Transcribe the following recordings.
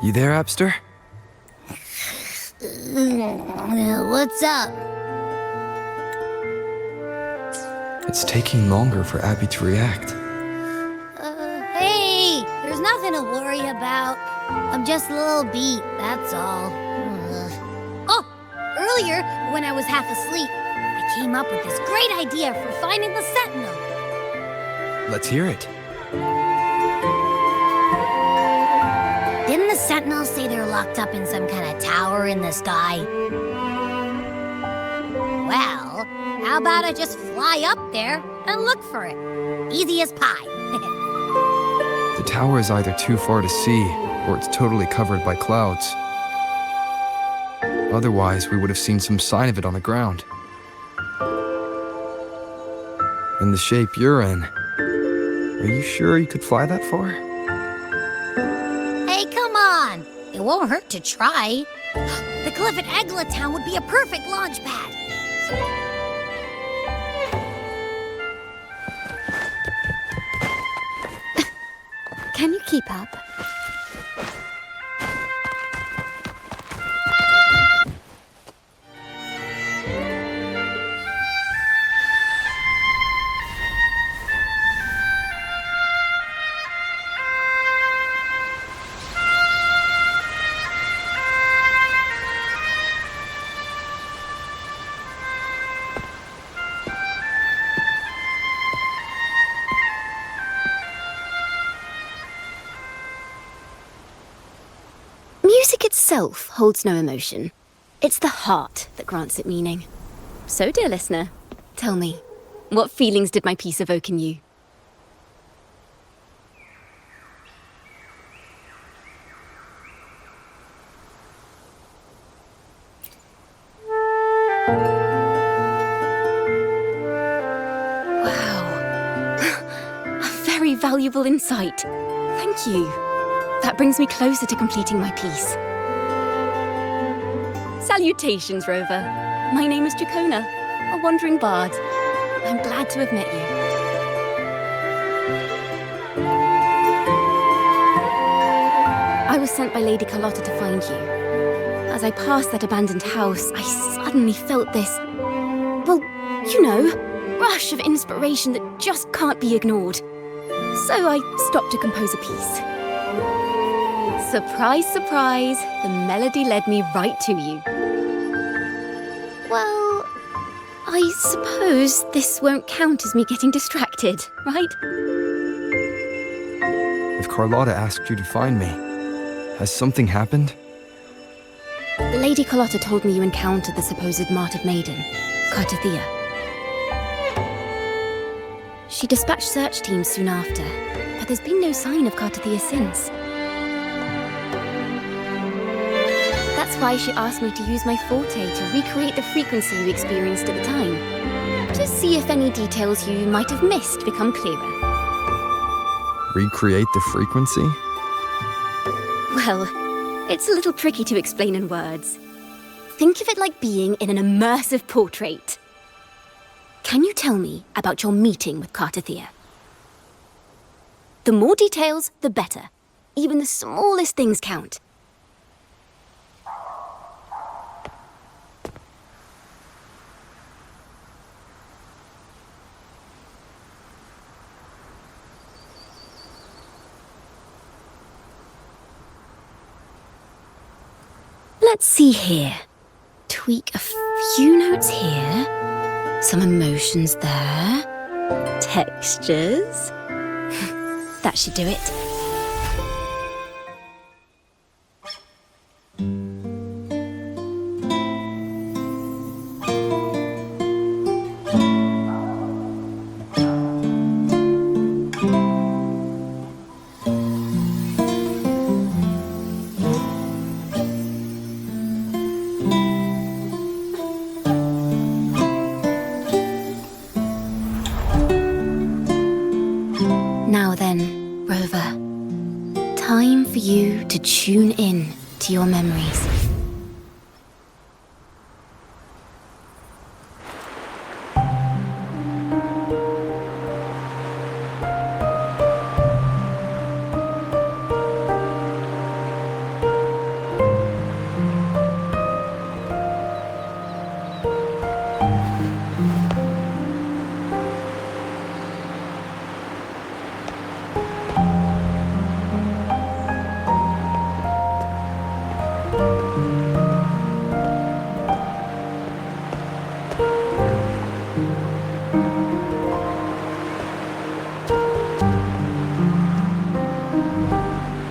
You there, Abster? What's up? It's taking longer for Abby to react. Hey, there's nothing to worry about. I'm just a little beat, that's all. Oh, earlier, when I was half asleep, I came up with this great idea for finding the Sentinel. Let's hear it. Didn't the Sentinels say they're locked up in some kind of tower in the sky? Well, how about I just fly up there and look for it? Easy as pie. The tower is either too far to see, or it's totally covered by clouds. Otherwise, we would have seen some sign of it on the ground. In the shape you're in, are you sure you could fly that far? Hey, come on! It won't hurt to try. The cliff at Eglatown would be a perfect launch pad. Can you keep up? Music itself holds no emotion. It's the heart that grants it meaning. So, dear listener, tell me, what feelings did my piece evoke in you? Wow. A very valuable insight. Thank you. That brings me closer to completing my piece. Salutations, Rover. My name is Dracona, a wandering bard. I'm glad to have met you. I was sent by Lady Carlotta to find you. As I passed that abandoned house, I suddenly felt this, well, you know, rush of inspiration that just can't be ignored. So I stopped to compose a piece. Surprise, surprise, the melody led me right to you. Well, I suppose this won't count as me getting distracted, right? If Carlotta asked you to find me, has something happened? Lady Carlotta told me you encountered the supposed martyred maiden, Cartathea. She dispatched search teams soon after, but there's been no sign of Cartathea since. That's why she asked me to use my forte to recreate the frequency you experienced at the time, to see if any details you might have missed become clearer. Recreate the frequency? Well, it's a little tricky to explain in words. Think of it like being in an immersive portrait. Can you tell me about your meeting with Cartathea? The more details, the better. Even the smallest things count. Let's see here. Tweak a few notes here. Some emotions there. Textures. That should do it. Now then, Rover, time for you to tune in to your memories.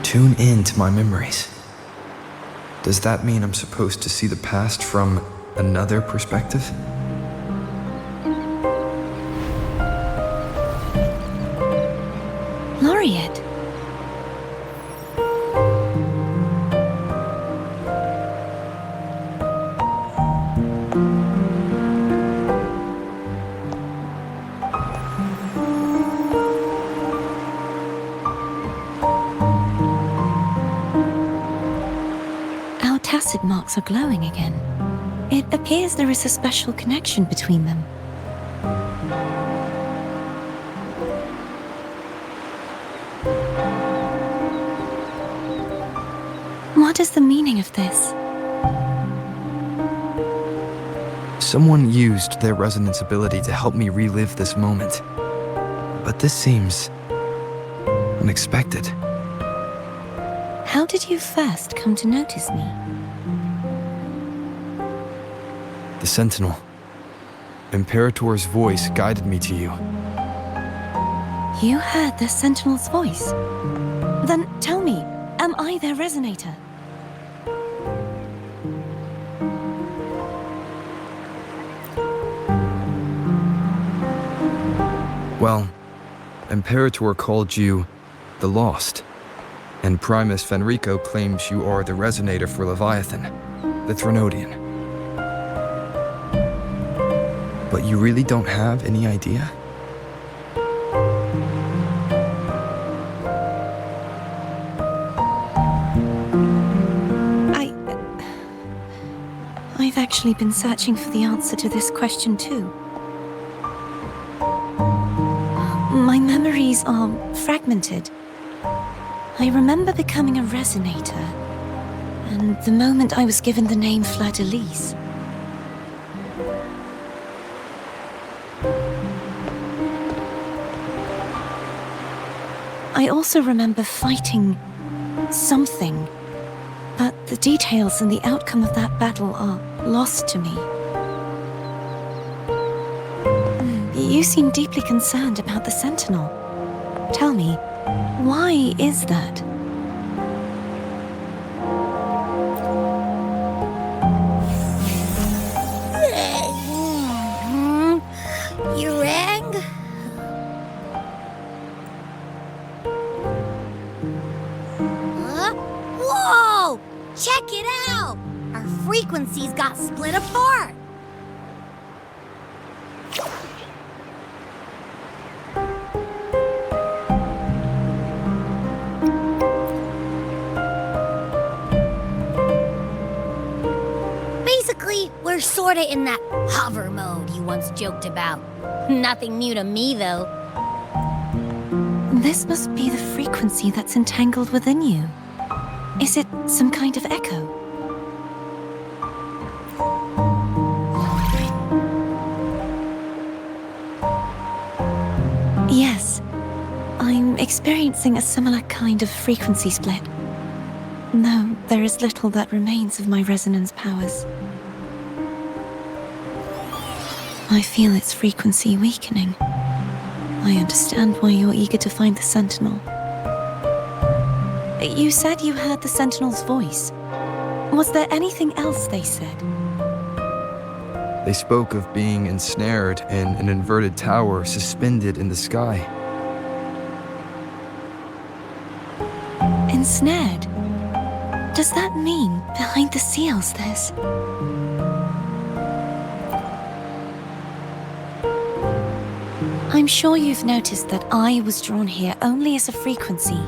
Tune in to my memories. Does that mean I'm supposed to see the past from another perspective? Laureate. Our tacit marks are glowing again. It appears there is a special connection between them. What is the meaning of this? Someone used their resonance ability to help me relive this moment. But this seems unexpected. How did you first come to notice me? The Sentinel. Imperator's voice guided me to you. You heard the Sentinel's voice? Then tell me, am I their resonator? Well, Imperator called you the Lost, and Primus Fenrico claims you are the resonator for Leviathan, the Threnodian. But you really don't have any idea? I've actually been searching for the answer to this question too. My memories are fragmented. I remember becoming a resonator, and the moment I was given the name Fleur-de-Lis. I also remember fighting something, but the details and the outcome of that battle are lost to me. You seem deeply concerned about the Sentinel. Tell me, why is that? You rang? Whoa! Check it out! Our frequencies got split apart! Basically, we're sorta in that hover mode you once joked about. Nothing new to me, though. This must be the frequency that's entangled within you. Is it some kind of echo? Yes, I'm experiencing a similar kind of frequency split. No, there is little that remains of my resonance powers. I feel its frequency weakening. I understand why you're eager to find the Sentinel. You said you heard the Sentinel's voice. Was there anything else they said? They spoke of being ensnared in an inverted tower suspended in the sky. Ensnared? Does that mean behind the seals there's... I'm sure you've noticed that I was drawn here only as a frequency.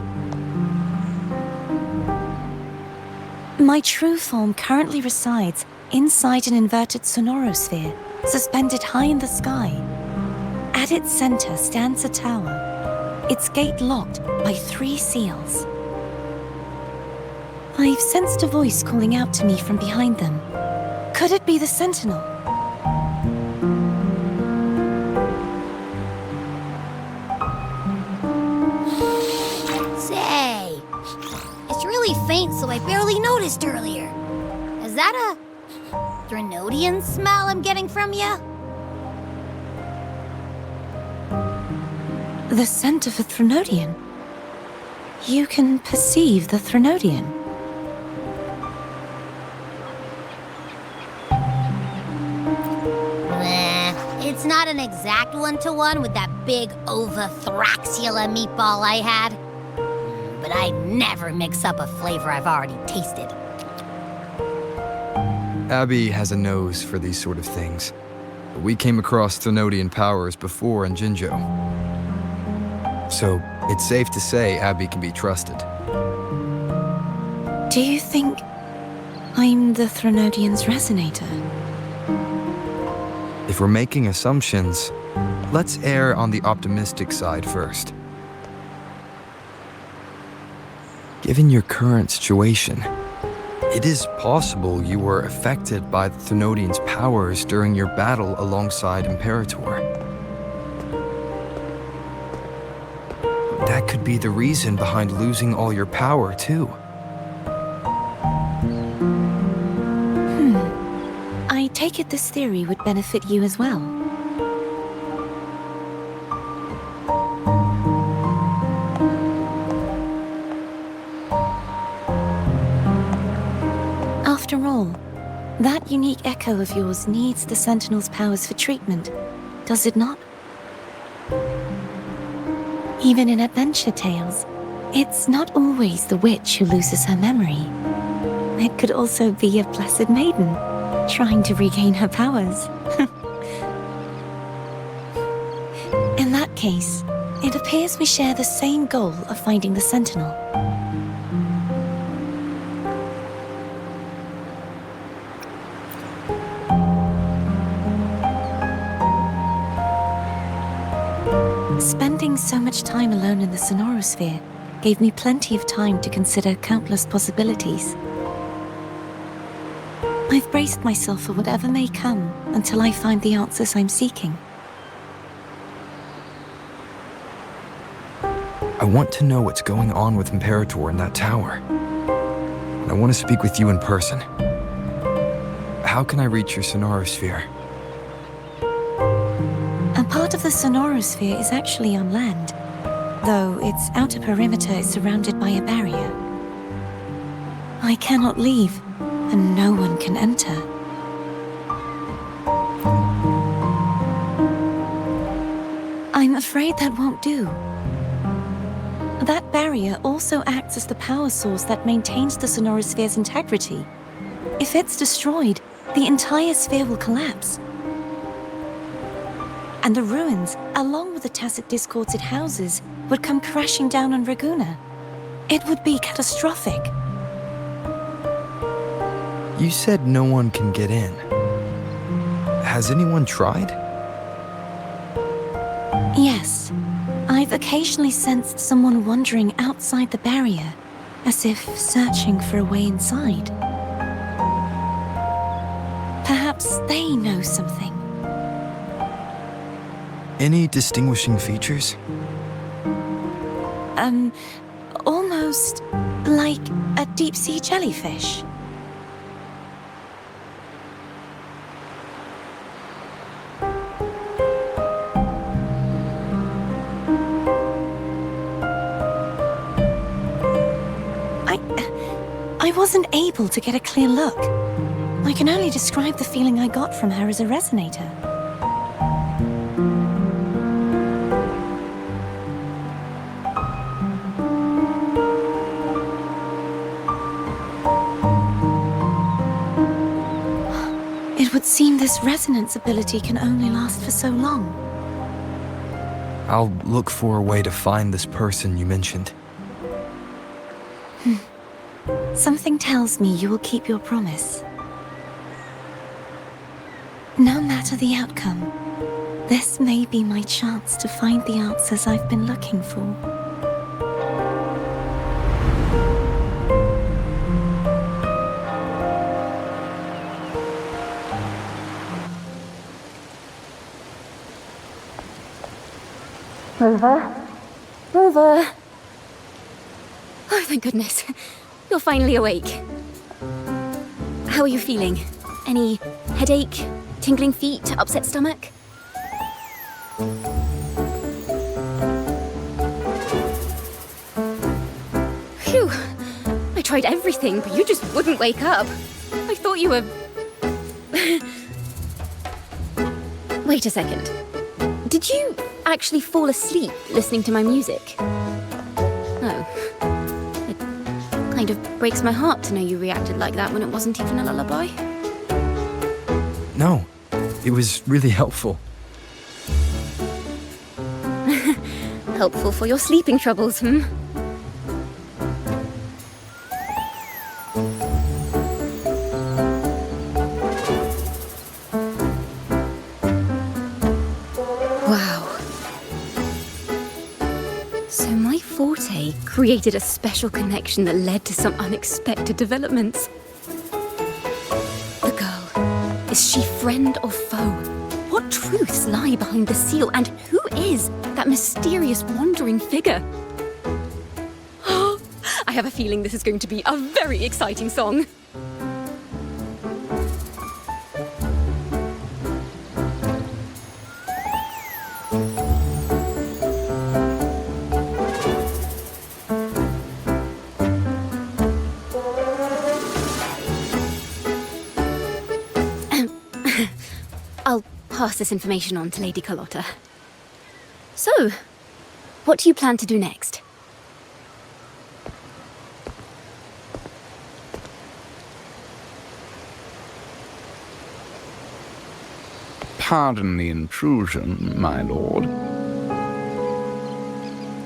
My true form currently resides inside an inverted sonorosphere, suspended high in the sky. At its center stands a tower, its gate locked by 3 seals. I've sensed a voice calling out to me from behind them. Could it be the Sentinel? Say, it's really faint, so I barely noticed earlier. Is that a Threnodian smell I'm getting from you? The scent of a Threnodian? You can perceive the Threnodian. It's not an exact one-to-one with that big Ovathraxula meatball I had. But I never mix up a flavor I've already tasted. Abby has a nose for these sort of things. We came across Threnodian powers before in Jinzhou. So, it's safe to say Abby can be trusted. Do you think I'm the Threnodian's resonator? If we're making assumptions, let's err on the optimistic side first. Given your current situation, it is possible you were affected by the Threnodian's powers during your battle alongside Imperator. That could be the reason behind losing all your power, too. I take it this theory would benefit you as well. After all, that unique echo of yours needs the Sentinel's powers for treatment, does it not? Even in adventure tales, it's not always the witch who loses her memory. It could also be a blessed maiden, trying to regain her powers. In that case, it appears we share the same goal of finding the Sentinel. Spending so much time alone in the Sonorosphere gave me plenty of time to consider countless possibilities. I've braced myself for whatever may come until I find the answers I'm seeking. I want to know what's going on with Imperator in that tower. And I want to speak with you in person. How can I reach your Sonorosphere? A part of the Sonorosphere is actually on land, though its outer perimeter is surrounded by a barrier. I cannot leave, and no one can enter. I'm afraid that won't do. That barrier also acts as the power source that maintains the Sonorosphere's integrity. If it's destroyed, the entire sphere will collapse. And the ruins, along with the tacit discords it houses, would come crashing down on Raguna. It would be catastrophic. You said no one can get in. Has anyone tried? Yes. I've occasionally sensed someone wandering outside the barrier, as if searching for a way inside. Perhaps they know something. Any distinguishing features? Almost like a deep-sea jellyfish. I wasn't able to get a clear look. I can only describe the feeling I got from her as a resonator. It would seem this resonance ability can only last for so long. I'll look for a way to find this person you mentioned. Something tells me you will keep your promise. No matter the outcome, this may be my chance to find the answers I've been looking for. Rover? Rover! Oh, thank goodness. You're finally awake. How are you feeling? Any headache, tingling feet, upset stomach? tried everything, but you just wouldn't wake up. I thought you were... Wait a second. Did you actually fall asleep listening to my music? Oh. It kind of breaks my heart to know you reacted like that when it wasn't even a lullaby. No, it was really helpful. Helpful for your sleeping troubles, hmm? Wow. So my forte created a special connection that led to some unexpected developments. The girl, is she friend or foe? What truths lie behind the seal, and who is that mysterious wandering figure? I have a feeling this is going to be a very exciting song. I'll pass this information on to Lady Carlotta. So, what do you plan to do next? Pardon the intrusion, my lord.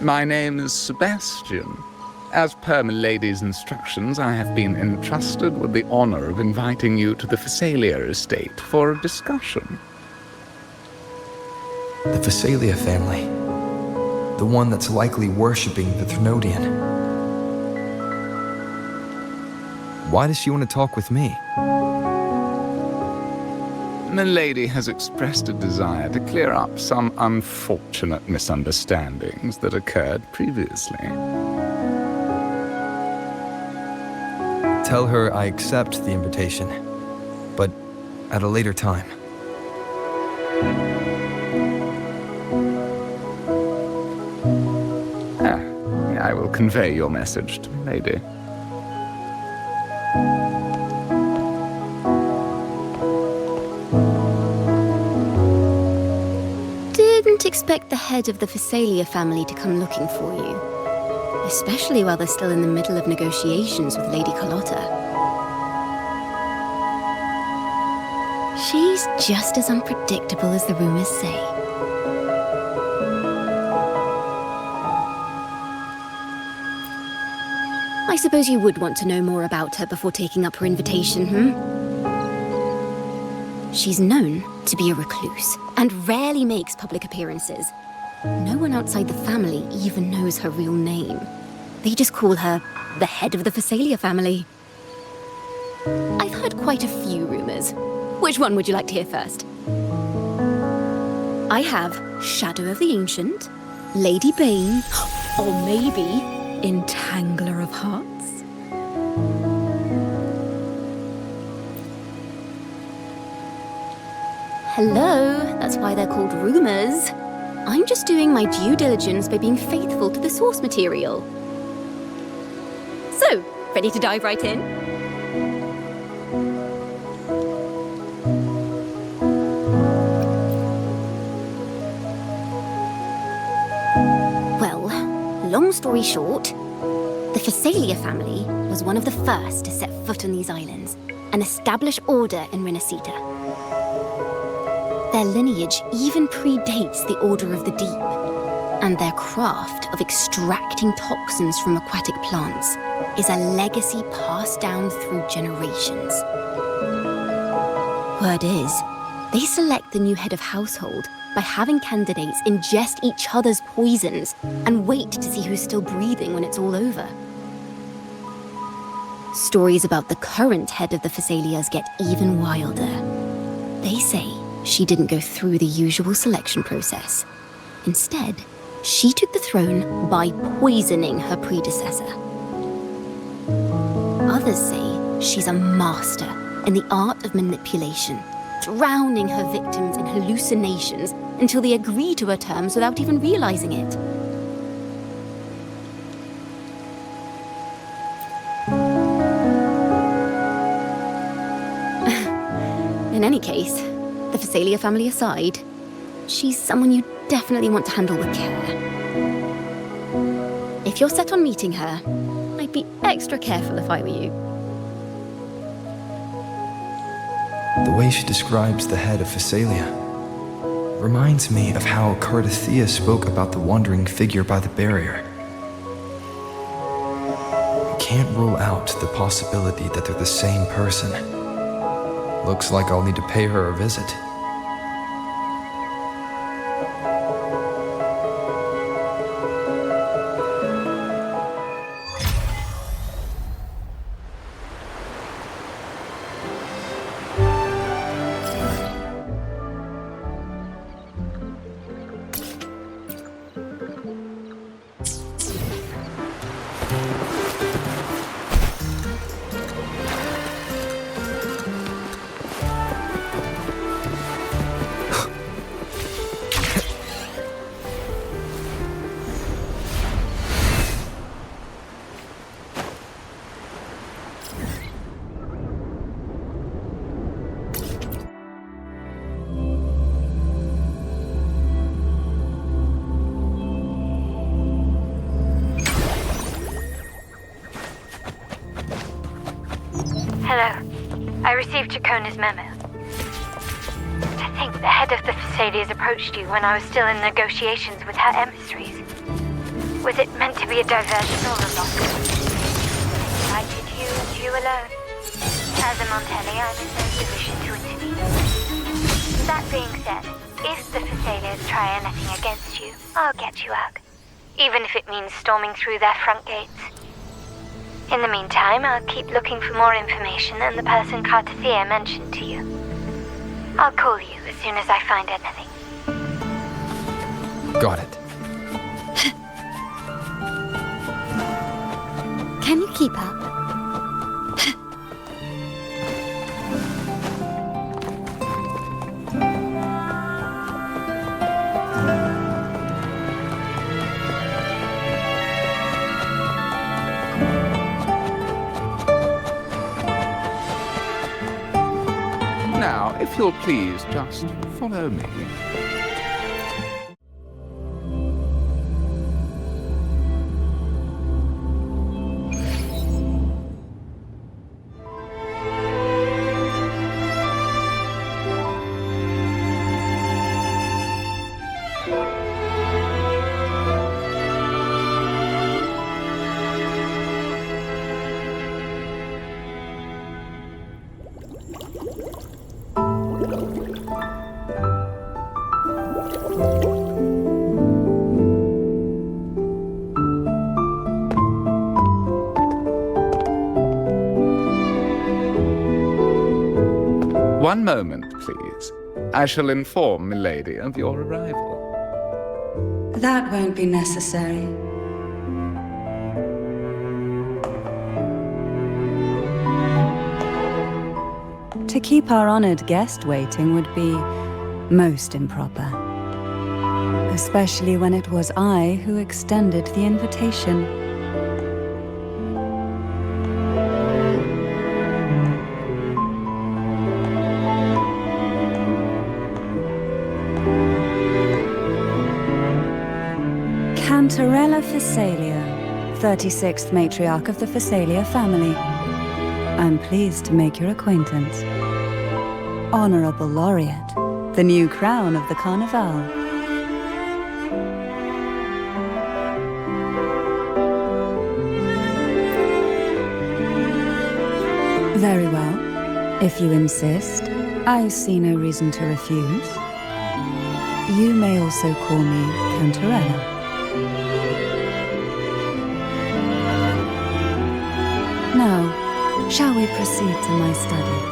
My name is Sebastian. As per milady's instructions, I have been entrusted with the honor of inviting you to the Phasalia estate for a discussion. The Phasalia family. The one that's likely worshipping the Threnodian. Why does she want to talk with me? Milady has expressed a desire to clear up some unfortunate misunderstandings that occurred previously. Tell her I accept the invitation, but at a later time. I will convey your message to Milady. Didn't expect the head of the Phasalia family to come looking for you. Especially while they're still in the middle of negotiations with Lady Carlotta. She's just as unpredictable as the rumors say. I suppose you would want to know more about her before taking up her invitation, hmm? She's known to be a recluse and rarely makes public appearances. No one outside the family even knows her real name. They just call her the head of the Phasalia family. I've heard quite a few rumors. Which one would you like to hear first? I have Shadow of the Ancient, Lady Bane, or maybe Entangler of Hearts. Hello, that's why they're called rumors. I'm just doing my due diligence by being faithful to the source material. So, ready to dive right in? Well, long story short, the Phasalia family was one of the first to set foot on these islands and establish order in Renacita. Their lineage even predates the Order of the Deep, and their craft of extracting toxins from aquatic plants is a legacy passed down through generations. Word is, they select the new head of household by having candidates ingest each other's poisons and wait to see who's still breathing when it's all over. Stories about the current head of the Phasalias get even wilder. They say she didn't go through the usual selection process. Instead, she took the throne by poisoning her predecessor. Others say she's a master in the art of manipulation, drowning her victims in hallucinations until they agree to her terms without even realizing it. any case, the Phasalia family aside, she's someone you definitely want to handle with care. If you're set on meeting her, I'd be extra careful if I were you. The way she describes the head of Phasalia reminds me of how Cardathea spoke about the wandering figure by the barrier. I can't rule out the possibility that they're the same person. Looks like I'll need to pay her a visit. Hello. I received Chacona's memo. To think the head of the Phasalias approached you when I was still in negotiations with her emissaries. Was it meant to be a diversion or a lock? I invited you and you alone. As a Montelli, I'm in no position to intervene. That being said, if the Phasalias try anything against you, I'll get you out. Even if it means storming through their front gates. In the meantime, I'll keep looking for more information and the person Cardathea mentioned to you. I'll call you as soon as I find anything. Got it. Can you keep up? Now, if you'll please just follow me. One moment, please. I shall inform Milady of your arrival. That won't be necessary. To keep our honored guest waiting would be most improper. Especially when it was I who extended the invitation. Cantarella Phasalia, 36th matriarch of the Phasalia family. I'm pleased to make your acquaintance. Honorable Laureate, the new crown of the Carnival. Very well. If you insist, I see no reason to refuse. You may also call me Cantarella. Now, shall we proceed to my study?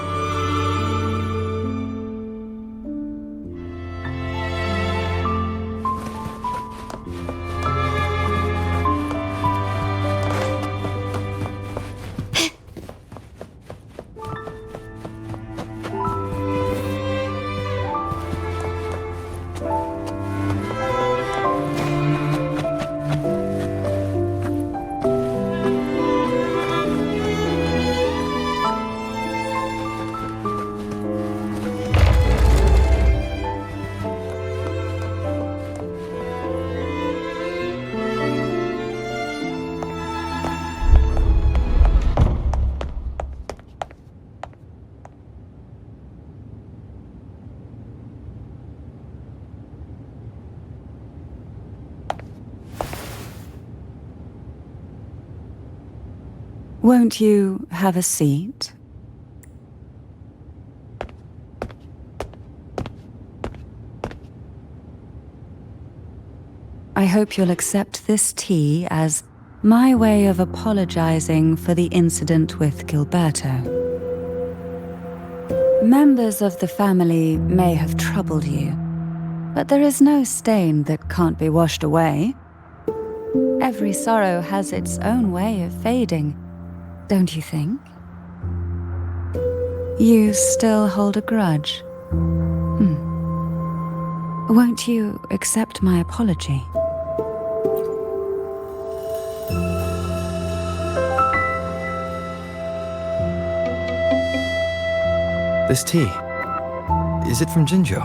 Won't you have a seat? I hope you'll accept this tea as my way of apologizing for the incident with Gilberto. Members of the family may have troubled you, but there is no stain that can't be washed away. Every sorrow has its own way of fading, don't you think? You still hold a grudge? Won't you accept my apology? This tea, is it from Jinjo?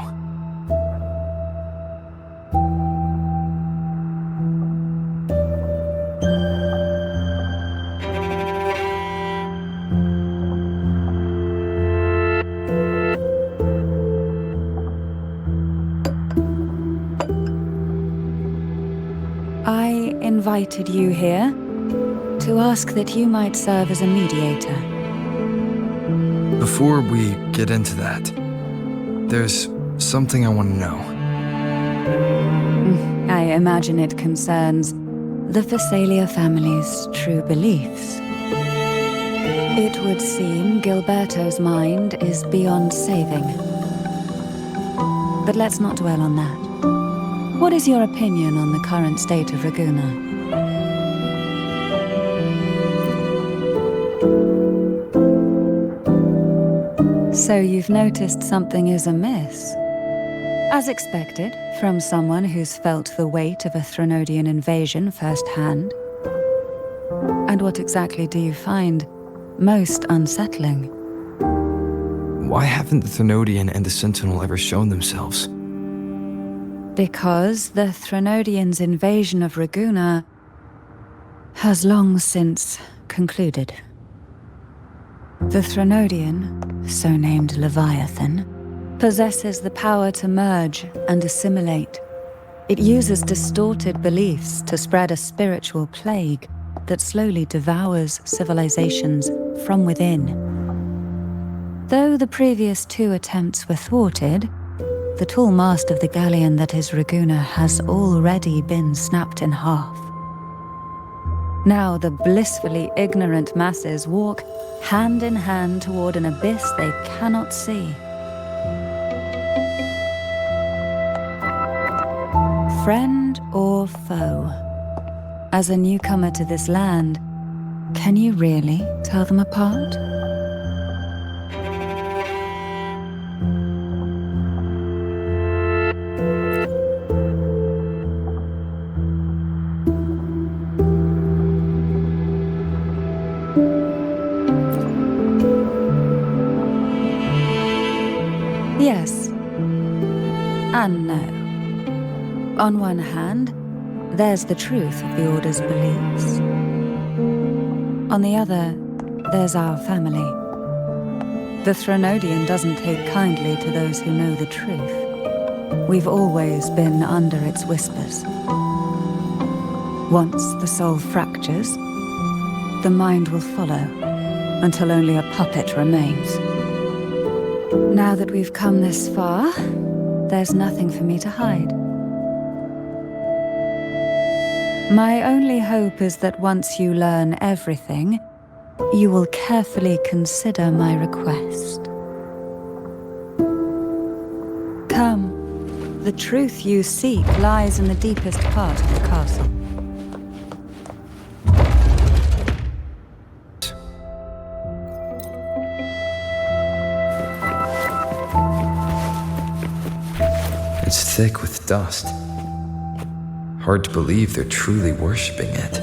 I invited you here to ask that you might serve as a mediator. Before we get into that, there's something I want to know. I imagine it concerns the Phasalia family's true beliefs. It would seem Gilberto's mind is beyond saving. But let's not dwell on that. What is your opinion on the current state of Raguna? So you've noticed something is amiss. As expected, from someone who's felt the weight of a Threnodian invasion firsthand. And what exactly do you find most unsettling? Why haven't the Threnodian and the Sentinel ever shown themselves? Because the Threnodians' invasion of Raguna has long since concluded. The Threnodian, so named Leviathan, possesses the power to merge and assimilate. It uses distorted beliefs to spread a spiritual plague that slowly devours civilizations from within. Though the previous two attempts were thwarted, the tall mast of the galleon that is Raguna has already been snapped in half. Now the blissfully ignorant masses walk hand in hand toward an abyss they cannot see. Friend or foe? As a newcomer to this land, can you really tell them apart? Yes and no. On one hand, there's the truth of the Order's beliefs. On the other, there's our family. The Threnodian doesn't take kindly to those who know the truth. We've always been under its whispers. Once the soul fractures, the mind will follow, until only a puppet remains. Now that we've come this far, there's nothing for me to hide. My only hope is that once you learn everything, you will carefully consider my request. Come, the truth you seek lies in the deepest part of the castle. It's thick with dust. Hard to believe they're truly worshipping it.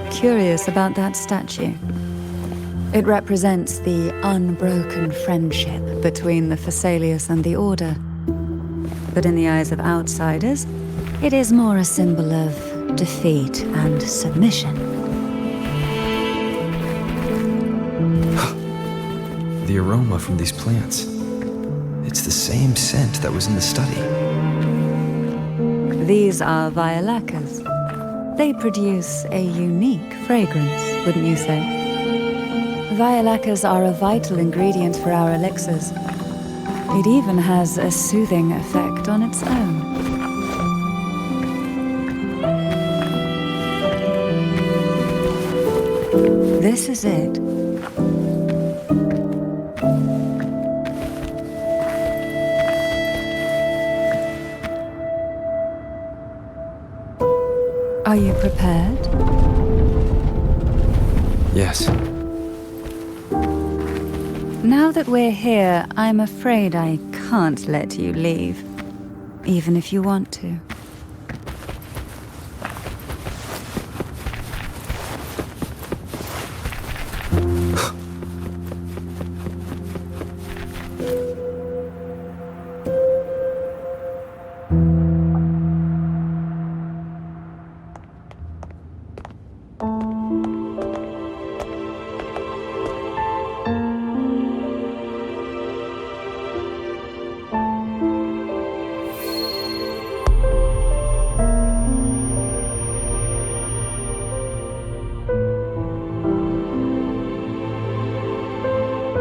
Curious about that statue. It represents the unbroken friendship between the Phasaelius and the Order. But in the eyes of outsiders, it is more a symbol of defeat and submission. The aroma from these plants. It's the same scent that was in the study. These are violacas, They produce a unique fragrance, wouldn't you say? Violacas are a vital ingredient for our elixirs. It even has a soothing effect on its own. This is it. Are you prepared? Yes. Now that we're here, I'm afraid I can't let you leave, even if you want to.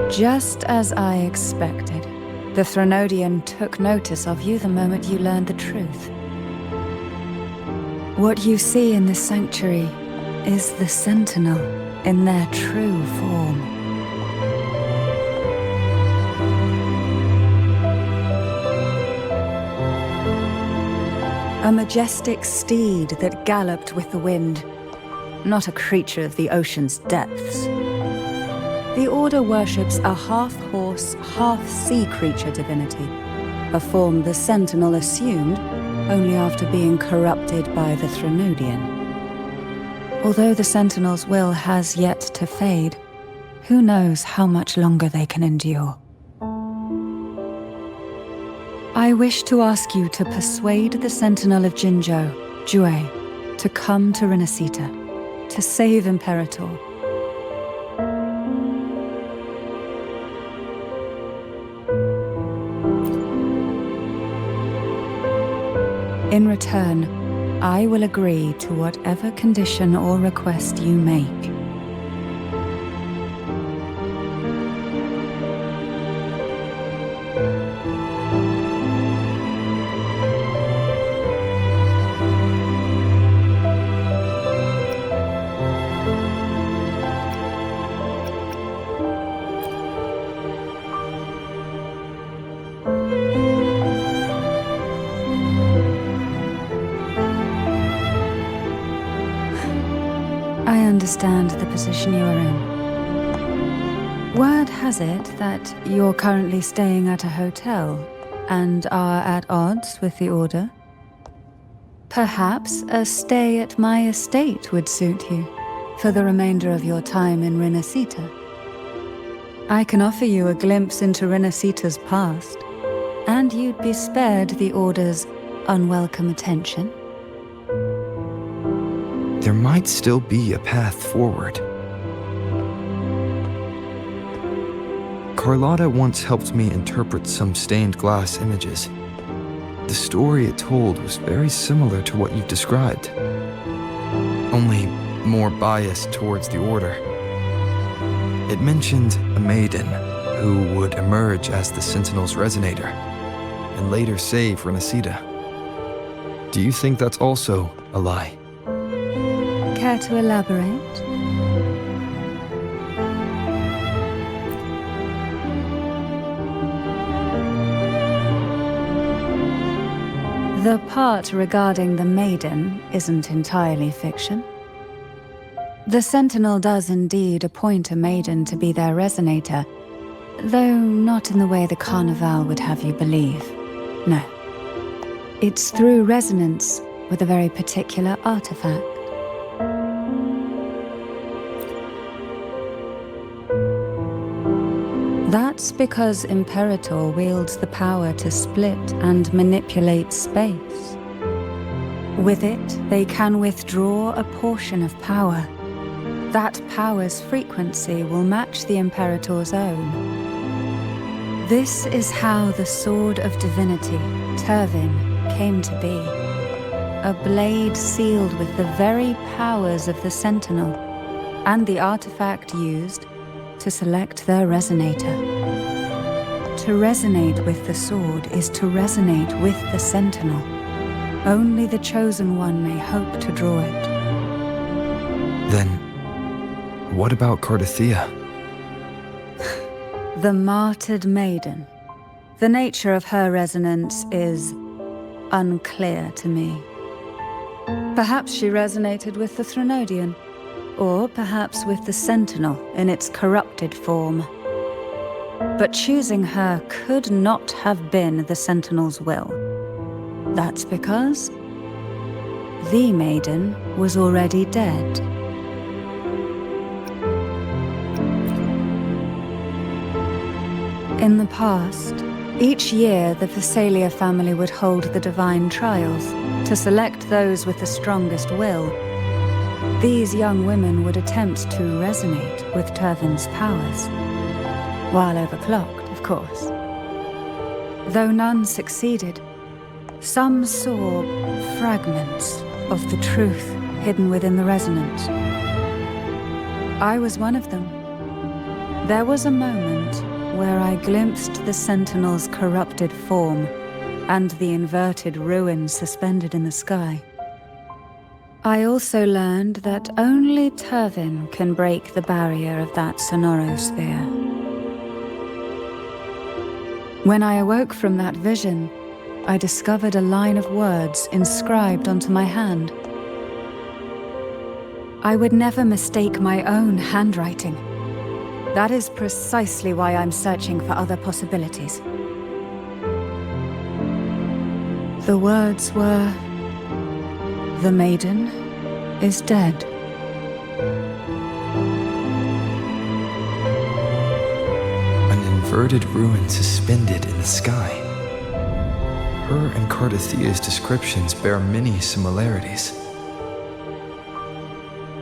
Just as I expected, the Threnodian took notice of you the moment you learned the truth. What you see in this sanctuary is the Sentinel in their true form. A majestic steed that galloped with the wind, not a creature of the ocean's depths. The Order worships a half-horse, half-sea creature divinity, a form the Sentinel assumed only after being corrupted by the Threnodian. Although the Sentinel's will has yet to fade, who knows how much longer they can endure. I wish to ask you to persuade the Sentinel of Jinzhou, Jue, to come to Renacita, to save Imperator. In return, I will agree to whatever condition or request you make. I understand the position you are in. Word has it that you're currently staying at a hotel and are at odds with the Order. Perhaps a stay at my estate would suit you for the remainder of your time in Renacita. I can offer you a glimpse into Renacita's past, and you'd be spared the Order's unwelcome attention. There might still be a path forward. Carlotta once helped me interpret some stained glass images. The story it told was very similar to what you've described, only more biased towards the Order. It mentioned a maiden who would emerge as the Sentinel's resonator and later save Renacita. Do you think that's also a lie? Care to elaborate? The part regarding the maiden isn't entirely fiction. The Sentinel does indeed appoint a maiden to be their resonator, though not in the way the Carnival would have you believe. No. It's through resonance with a very particular artifact. That's because Imperator wields the power to split and manipulate space. With it, they can withdraw a portion of power. That power's frequency will match the Imperator's own. This is how the Sword of Divinity, Turvin, came to be. a blade sealed with the very powers of the Sentinel, and the artifact used to select their resonator. To resonate with the sword is to resonate with the Sentinel. Only the Chosen One may hope to draw it. Then, what about Cardathea? The martyred maiden. The nature of her resonance is unclear to me. Perhaps she resonated with the Threnodian, or perhaps with the Sentinel in its corrupted form. But choosing her could not have been the Sentinel's will. That's because the maiden was already dead. In the past, each year the Phasalia family would hold the divine trials to select those with the strongest will. These young women would attempt to resonate with Turvin's powers, while overclocked, of course. Though none succeeded, some saw fragments of the truth hidden within the resonance. I was one of them. There was a moment where I glimpsed the Sentinel's corrupted form and the inverted ruins suspended in the sky. I also learned that only Turvin can break the barrier of that sonorosphere. When I awoke from that vision, I discovered a line of words inscribed onto my hand. I would never mistake my own handwriting. That is precisely why I'm searching for other possibilities. The words were, "The maiden is dead." An inverted ruin suspended in the sky. Her and Cardathea's descriptions bear many similarities.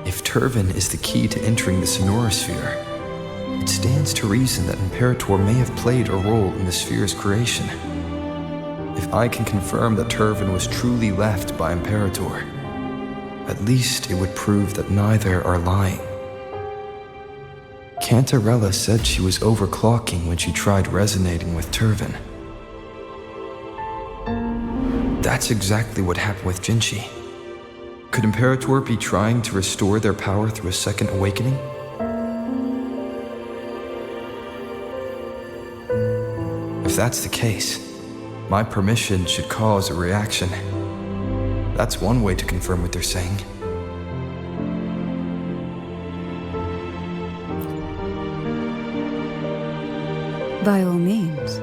If Turvin is the key to entering the sonorosphere, it stands to reason that Imperator may have played a role in the sphere's creation. If I can confirm that Turvin was truly left by Imperator, at least it would prove that neither are lying. Cantarella said she was overclocking when she tried resonating with Turvin. That's exactly what happened with Jinchi. Could Imperator be trying to restore their power through a second awakening? If that's the case, my permission should cause a reaction. That's one way to confirm what they're saying. By all means.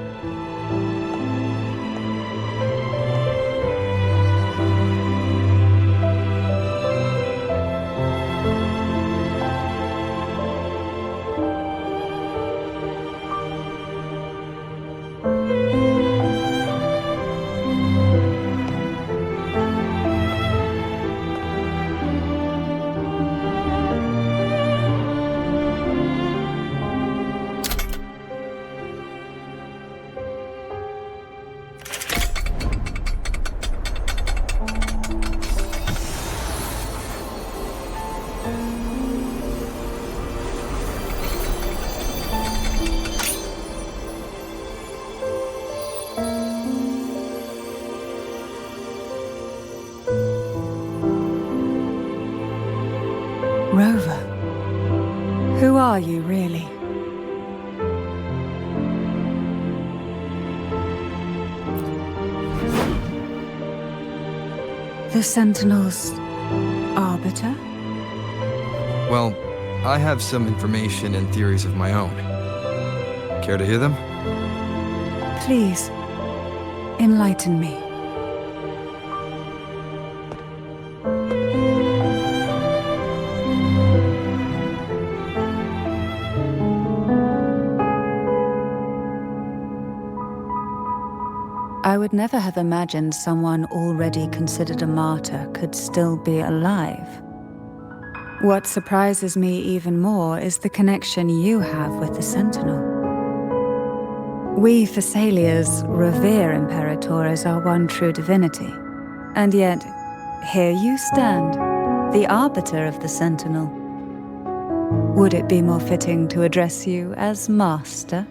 Rover, who are you really? The Sentinel's arbiter? Well, I have some information and theories of my own. Care to hear them? Please, enlighten me. I would never have imagined someone already considered a martyr could still be alive. What surprises me even more is the connection you have with the Sentinel. We Thessalians revere Imperator as our one true divinity, and yet here you stand, the arbiter of the Sentinel. Would it be more fitting to address you as Master?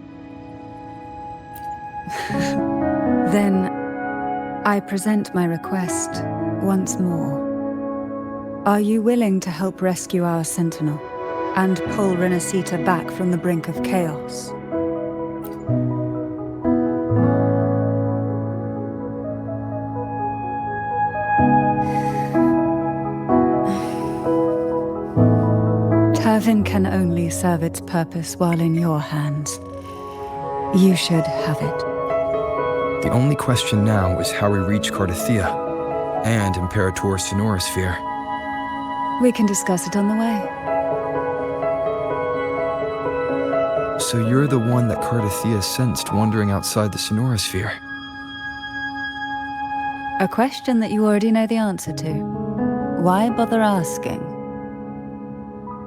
Then, I present my request once more. Are you willing to help rescue our Sentinel and pull Renacita back from the brink of chaos? Turvin can only serve its purpose while in your hands. You should have it. The only question now is how we reach Cardathia and Imperator Sonorosphere. We can discuss it on the way. So you're the one that Cardathia sensed wandering outside the Sonorosphere. A question that you already know the answer to. Why bother asking?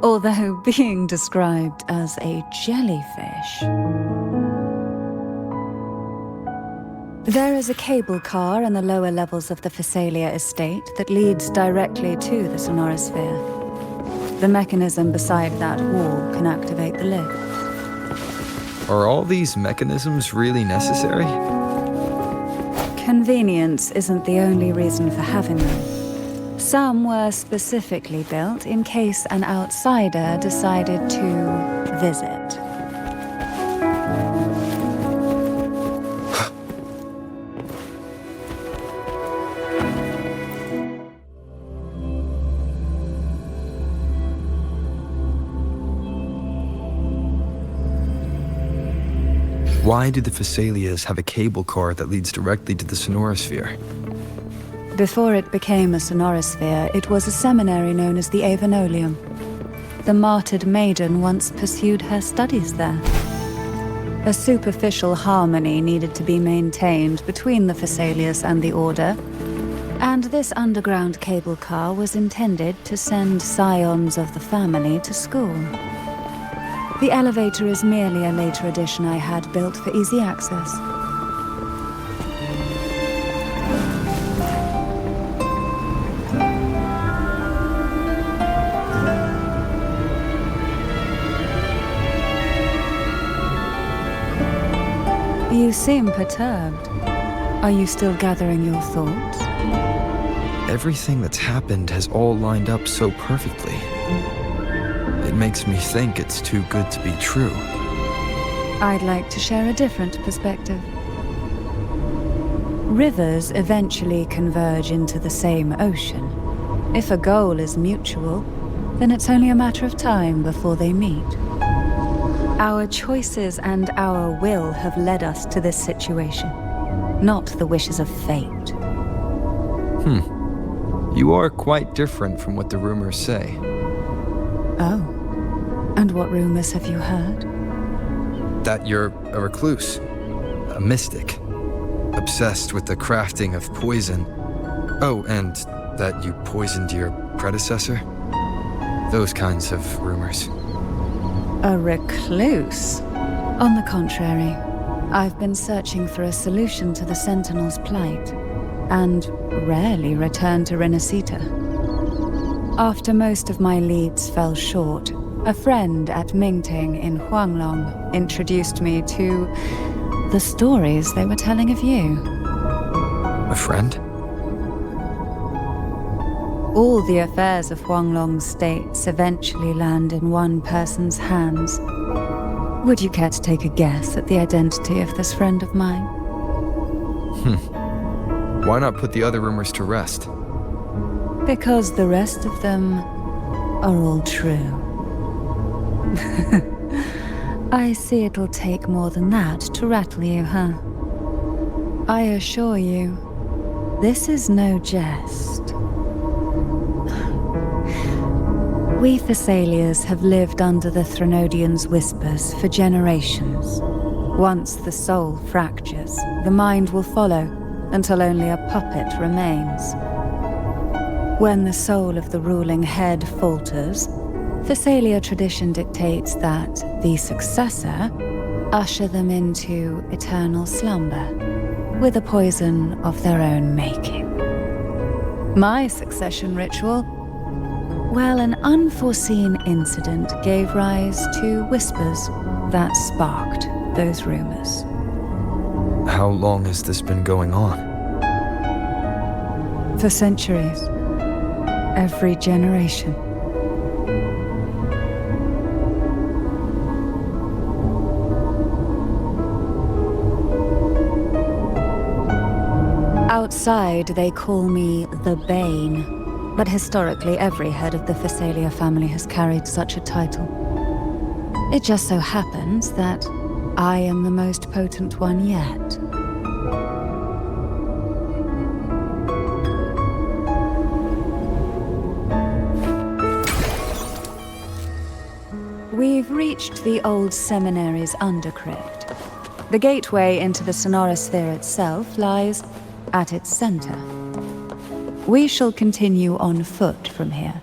Although being described as a jellyfish. There is a cable car in the lower levels of the Phasalia estate that leads directly to the Sonorosphere. The mechanism beside that wall can activate the lift. Are all these mechanisms really necessary? Convenience isn't the only reason for having them. Some were specifically built in case an outsider decided to visit. Why do the Phasalias have a cable car that leads directly to the Sonorosphere? Before it became a Sonorosphere, it was a seminary known as the Avenolium. The martyred maiden once pursued her studies there. A superficial harmony needed to be maintained between the Phasalias and the Order, and this underground cable car was intended to send scions of the family to school. The elevator is merely a later addition I had built for easy access. You seem perturbed. Are you still gathering your thoughts? Everything that's happened has all lined up so perfectly. It makes me think it's too good to be true. I'd like to share a different perspective. Rivers eventually converge into the same ocean. If a goal is mutual, then it's only a matter of time before they meet. Our choices and our will have led us to this situation, not the wishes of fate. You are quite different from what the rumors say. Oh. And what rumors have you heard? That you're a recluse, a mystic, obsessed with the crafting of poison. Oh, and that you poisoned your predecessor? Those kinds of rumors. A recluse? On the contrary, I've been searching for a solution to the Sentinel's plight, and rarely return to Renacita. After most of my leads fell short, a friend at Mingting in Huanglong introduced me to the stories they were telling of you. A friend? All the affairs of Huanglong's states eventually land in one person's hands. Would you care to take a guess at the identity of this friend of mine? Why not put the other rumors to rest? Because the rest of them are all true. I see it'll take more than that to rattle you, huh? I assure you, this is no jest. We Thessalians have lived under the Threnodians' whispers for generations. Once the soul fractures, the mind will follow until only a puppet remains. When the soul of the ruling head falters, Thessalia tradition dictates that the successor usher them into eternal slumber with a poison of their own making. My succession ritual? Well, an unforeseen incident gave rise to whispers that sparked those rumors. How long has this been going on? For centuries. Every generation. Outside, they call me the Bane, but historically every head of the Phasalia family has carried such a title. It just so happens that I am the most potent one yet. We've reached the old seminary's undercrypt. The gateway into the Sonorosphere itself lies at its center. We shall continue on foot from here.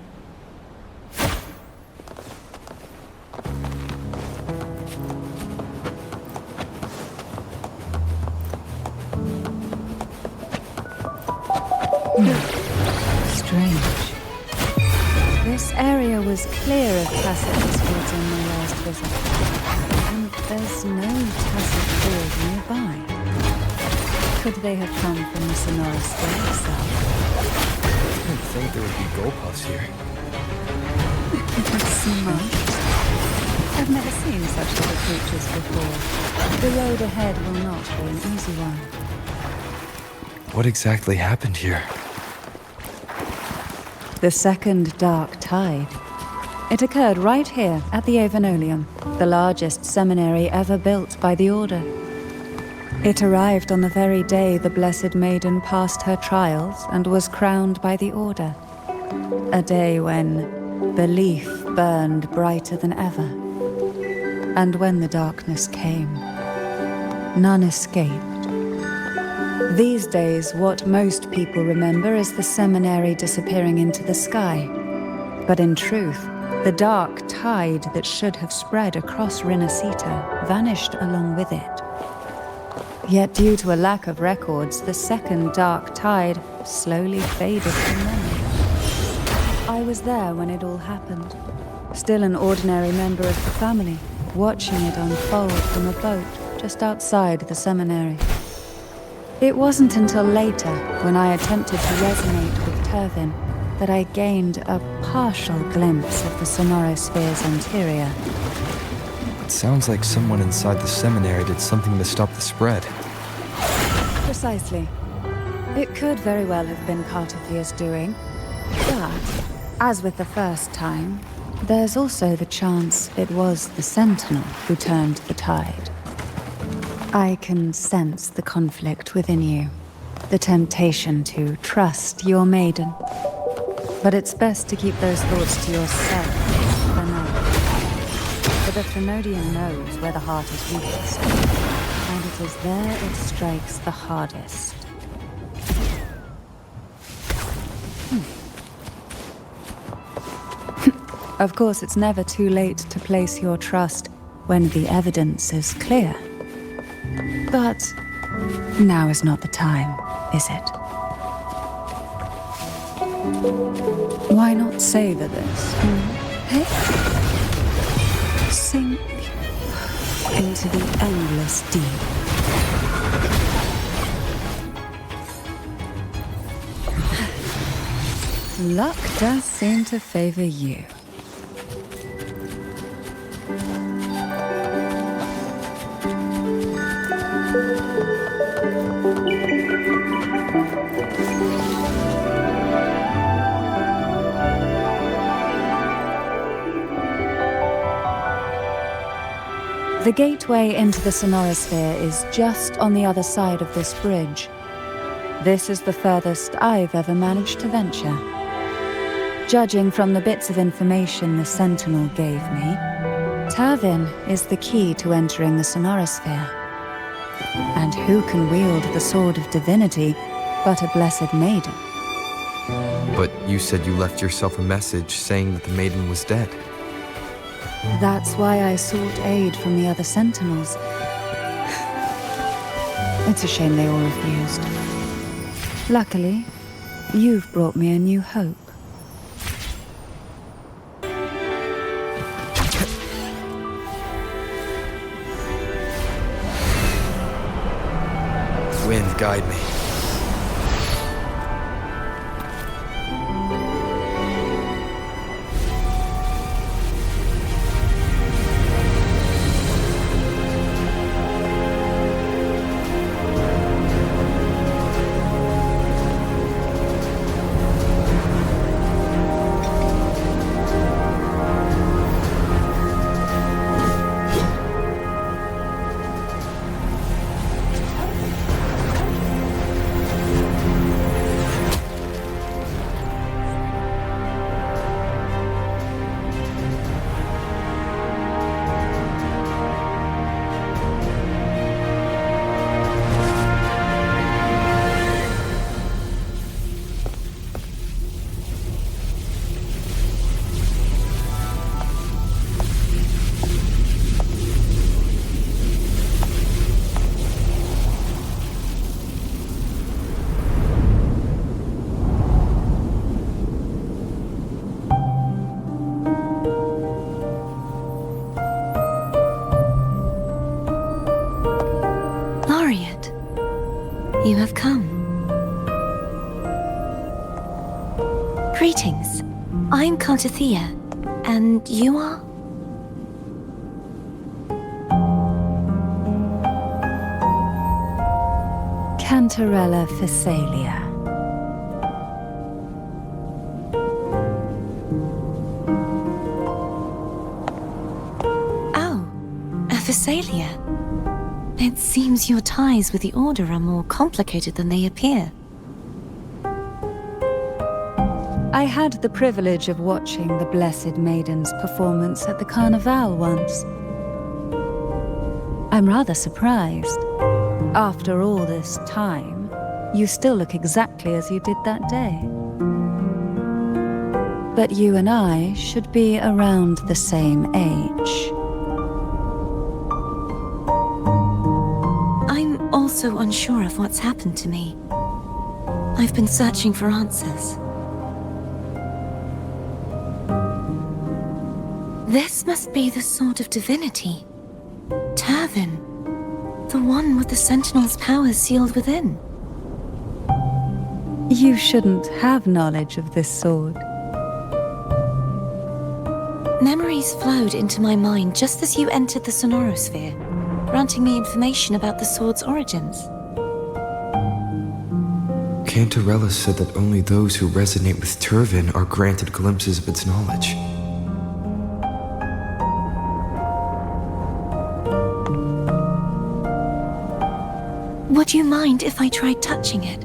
Strange. This area was clear of tacit discords on my last visit, and there's no tacit cord nearby. Could they have come from the Sonorosphere itself? I didn't think there would be goldpuffs here. Smart. I've never seen such little creatures before. The road ahead will not be an easy one. What exactly happened here? The second dark tide. It occurred right here at the Avenolium, the largest seminary ever built by the Order. It arrived on the very day the Blessed Maiden passed her trials and was crowned by the Order. A day when belief burned brighter than ever. And when the darkness came, none escaped. These days, what most people remember is the seminary disappearing into the sky. But in truth, the dark tide that should have spread across Rinascita vanished along with it. Yet due to a lack of records, the second dark tide slowly faded from memory. I was there when it all happened, still an ordinary member of the family, watching it unfold from a boat just outside the seminary. It wasn't until later, when I attempted to resonate with Turvin, that I gained a partial glimpse of the Sonorosphere's interior. It sounds like someone inside the seminary did something to stop the spread. Precisely. It could very well have been Cartophia's doing, but, as with the first time, there's also the chance it was the Sentinel who turned the tide. I can sense the conflict within you, the temptation to trust your maiden. But it's best to keep those thoughts to yourself for now. For the Thenodian knows where the heart is weakest, and it is there it strikes the hardest. Of course, it's never too late to place your trust when the evidence is clear. But now is not the time, is it? Why not savor this? Hey? Sink into the endless deep. Luck does seem to favor you. The gateway into the Sonorosphere is just on the other side of this bridge. This is the furthest I've ever managed to venture. Judging from the bits of information the Sentinel gave me, Turvin is the key to entering the Sonorosphere. And who can wield the Sword of Divinity but a Blessed Maiden? But you said you left yourself a message saying that the maiden was dead. That's why I sought aid from the other Sentinels. It's a shame they all refused. Luckily, You've brought me a new hope. Wind, guide me. Laureate, you have come. Greetings. I'm Cantathea, and you are? Cantarella Phasalia. Oh, a Phasalia. It seems your ties with the Order are more complicated than they appear. I had the privilege of watching the Blessed Maiden's performance at the Carnival once. I'm rather surprised. After all this time, you still look exactly as you did that day. But you and I should be around the same age. I'm also unsure of what's happened to me. I've been searching for answers. This must be the Sword of Divinity. Turvin. The one with the Sentinel's powers sealed within. You shouldn't have knowledge of this sword. Memories flowed into my mind just as you entered the Sonorosphere, granting me information about the sword's origins. Cantarella said that only those who resonate with Turvin are granted glimpses of its knowledge. Would you mind if I tried touching it?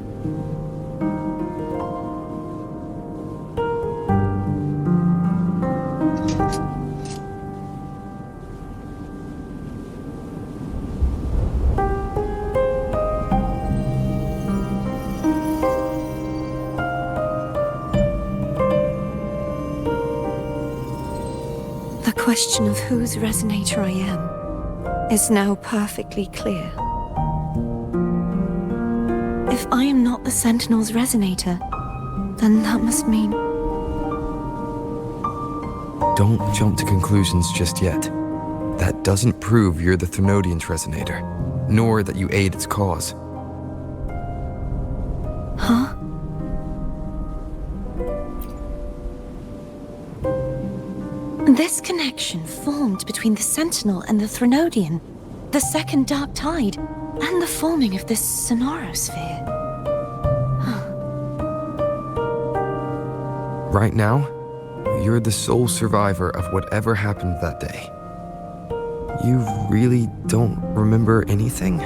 The question of whose resonator I am is now perfectly clear. If I am not the Sentinel's resonator, then that must mean... Don't jump to conclusions just yet. That doesn't prove you're the Thenodian's resonator, nor that you aid its cause. Huh? This connection formed between the Sentinel and the Thenodian, the second Dark Tide, and the forming of this Sonorosphere. Right now, you're the sole survivor of whatever happened that day. You really don't remember anything?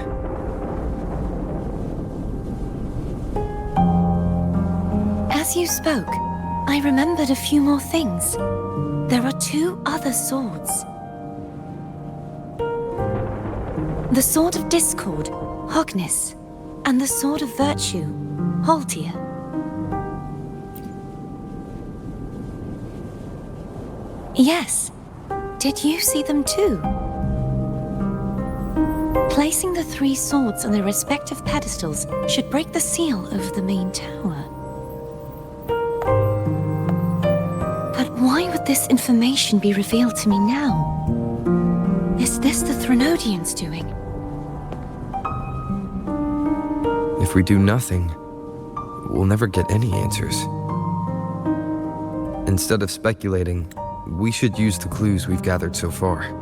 As you spoke, I remembered a few more things. There are two other swords. The Sword of Discord, Hognis, and the Sword of Virtue, Haltia. Yes. Did you see them too? Placing the three swords on their respective pedestals should break the seal over the main tower. But why would this information be revealed to me now? Is this the Threnodians' doing? If we do nothing, we'll never get any answers. Instead of speculating, we should use the clues we've gathered so far.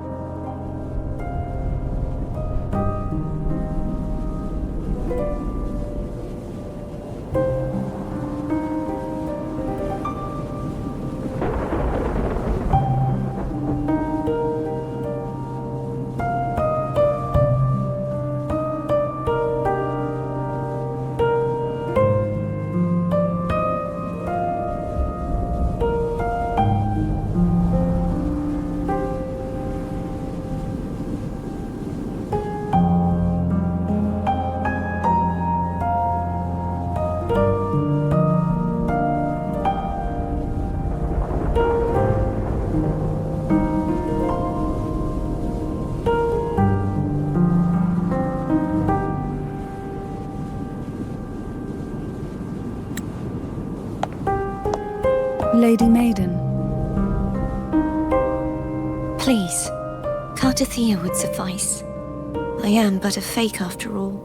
Lady Maiden, Please, Cartathea would suffice. I am but a fake after all.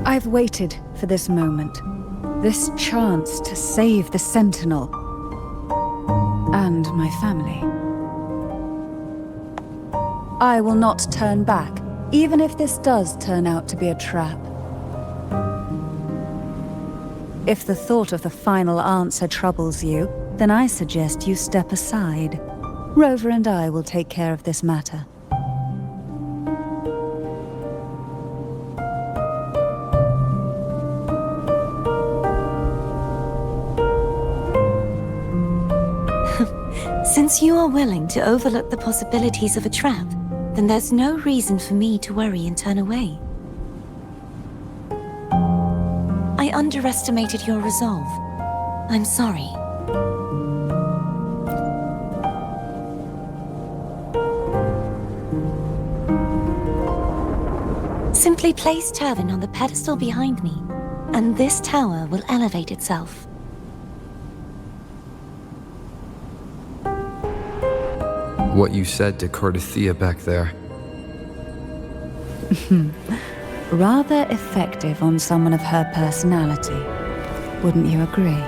I've waited for this moment. This chance to save the Sentinel. And my family. I will not turn back, even if this does turn out to be a trap. If the thought of the final answer troubles you, then I suggest you step aside. Rover and I will take care of this matter. Since you are willing to overlook the possibilities of a trap, then there's no reason for me to worry and turn away. I underestimated your resolve. I'm sorry. Simply place Turvin on the pedestal behind me, and this tower will elevate itself. What you said to Cartathea back there. Rather effective on someone of her personality. Wouldn't you agree?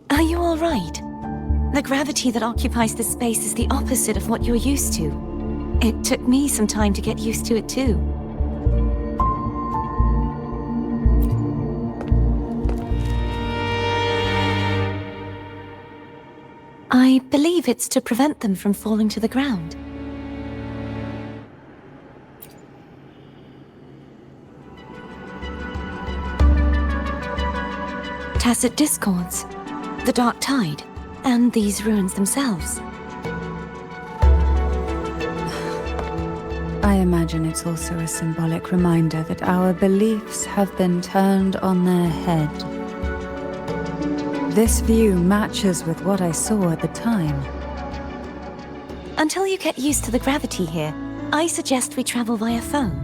Are you all right? The gravity that occupies this space is the opposite of what you're used to. It took me some time to get used to it too. I believe it's to prevent them from falling to the ground. Tacit discords, the dark tide, and these ruins themselves. I imagine it's also a symbolic reminder that our beliefs have been turned on their head. This view matches with what I saw at the time. Until you get used to the gravity here, I suggest we travel via phone.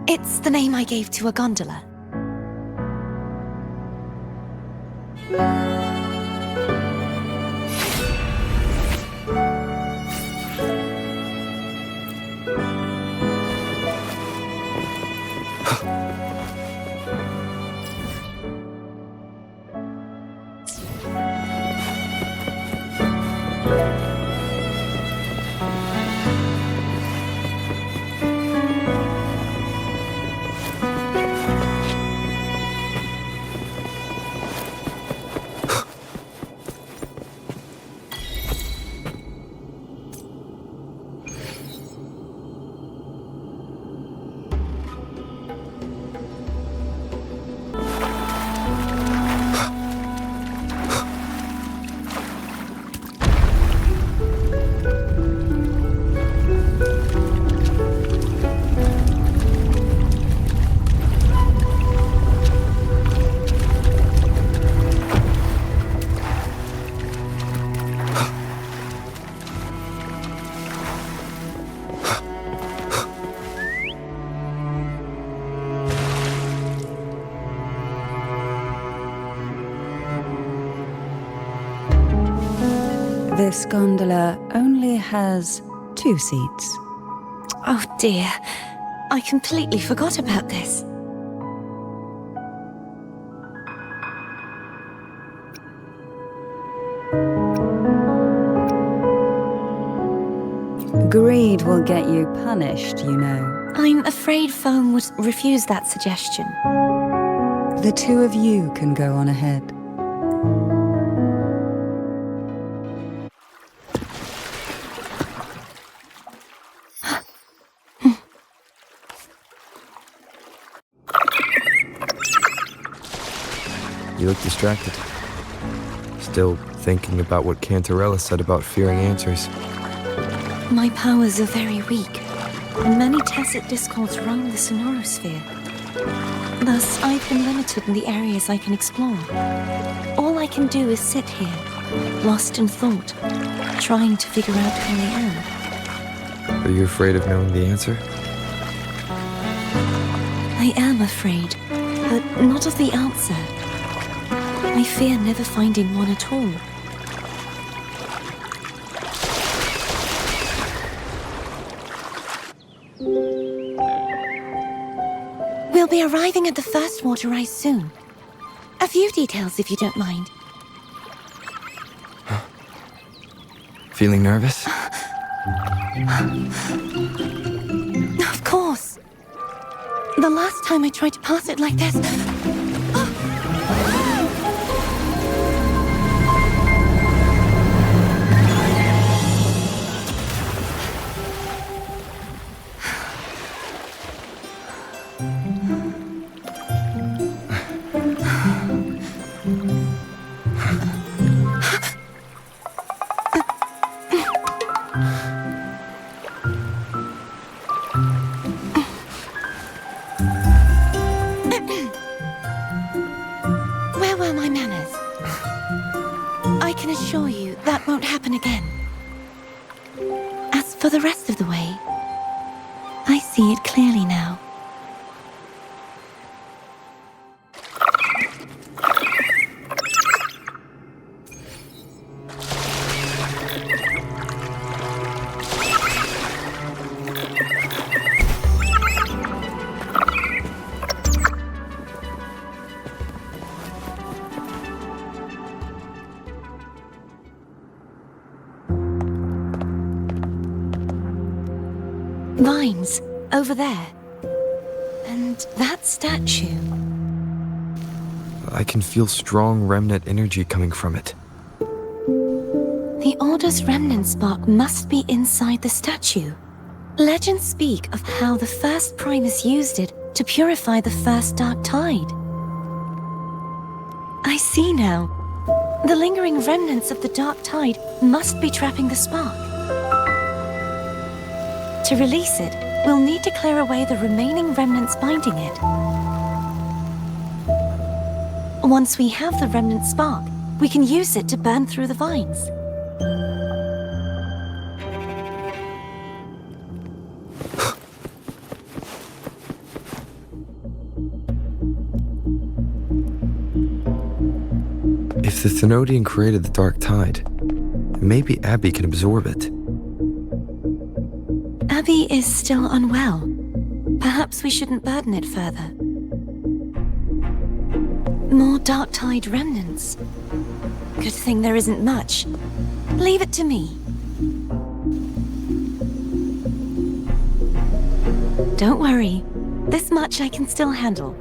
It's the name I gave to a gondola. This gondola only has 2 seats. Oh dear, I completely forgot about this. Greed will get you punished, you know. I'm afraid phone would refuse that suggestion. The 2 of you can go on ahead. You look distracted. Still thinking about what Cantarella said about fearing answers. My powers are very weak, and many tacit discords roam the sonorosphere. Thus, I've been limited in the areas I can explore. All I can do is sit here, lost in thought, trying to figure out who I am. Are you afraid of knowing the answer? I am afraid, but not of the answer. I fear never finding one at all. We'll be arriving at the first water rise soon. A few details, if you don't mind. Feeling nervous? Of course. The last time I tried to pass it like this... Where were my manners? I can assure you that won't happen again. As for the rest of the way, I see it clearly now. Vines, over there. And that statue. I can feel strong remnant energy coming from it. The Order's remnant spark must be inside the statue. Legends speak of how the first Primus used it to purify the first dark tide. I see now. The lingering remnants of the dark tide must be trapping the spark. To release it, we'll need to clear away the remaining remnants binding it. Once we have the remnant spark, we can use it to burn through the vines. If the Thenodian created the dark tide, maybe Abby can absorb it. Abby is still unwell. Perhaps we shouldn't burden it further. More dark tide remnants. Good thing there isn't much. Leave it to me. Don't worry. This much I can still handle.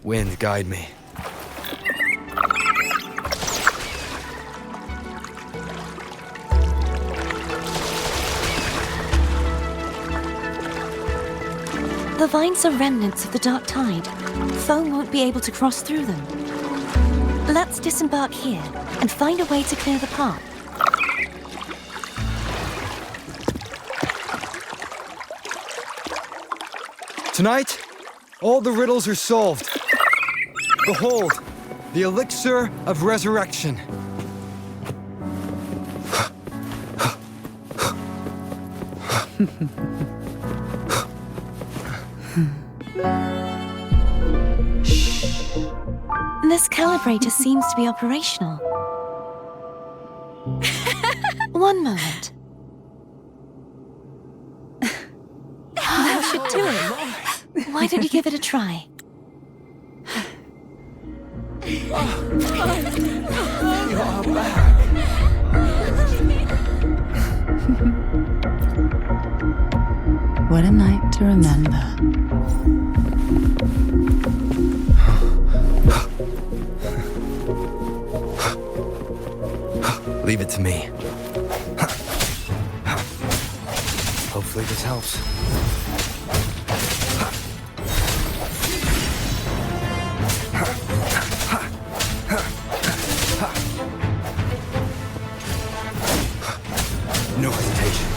Wind, guide me. The vines are remnants of the dark tide. Foam won't be able to cross through them. Let's disembark here and find a way to clear the path. Tonight, all the riddles are solved. Behold, the elixir of resurrection. This calibrator seems to be operational. One moment. That should do it. Why don't you give it a try? What a night to remember. Leave it to me. Hopefully this helps. No hesitation.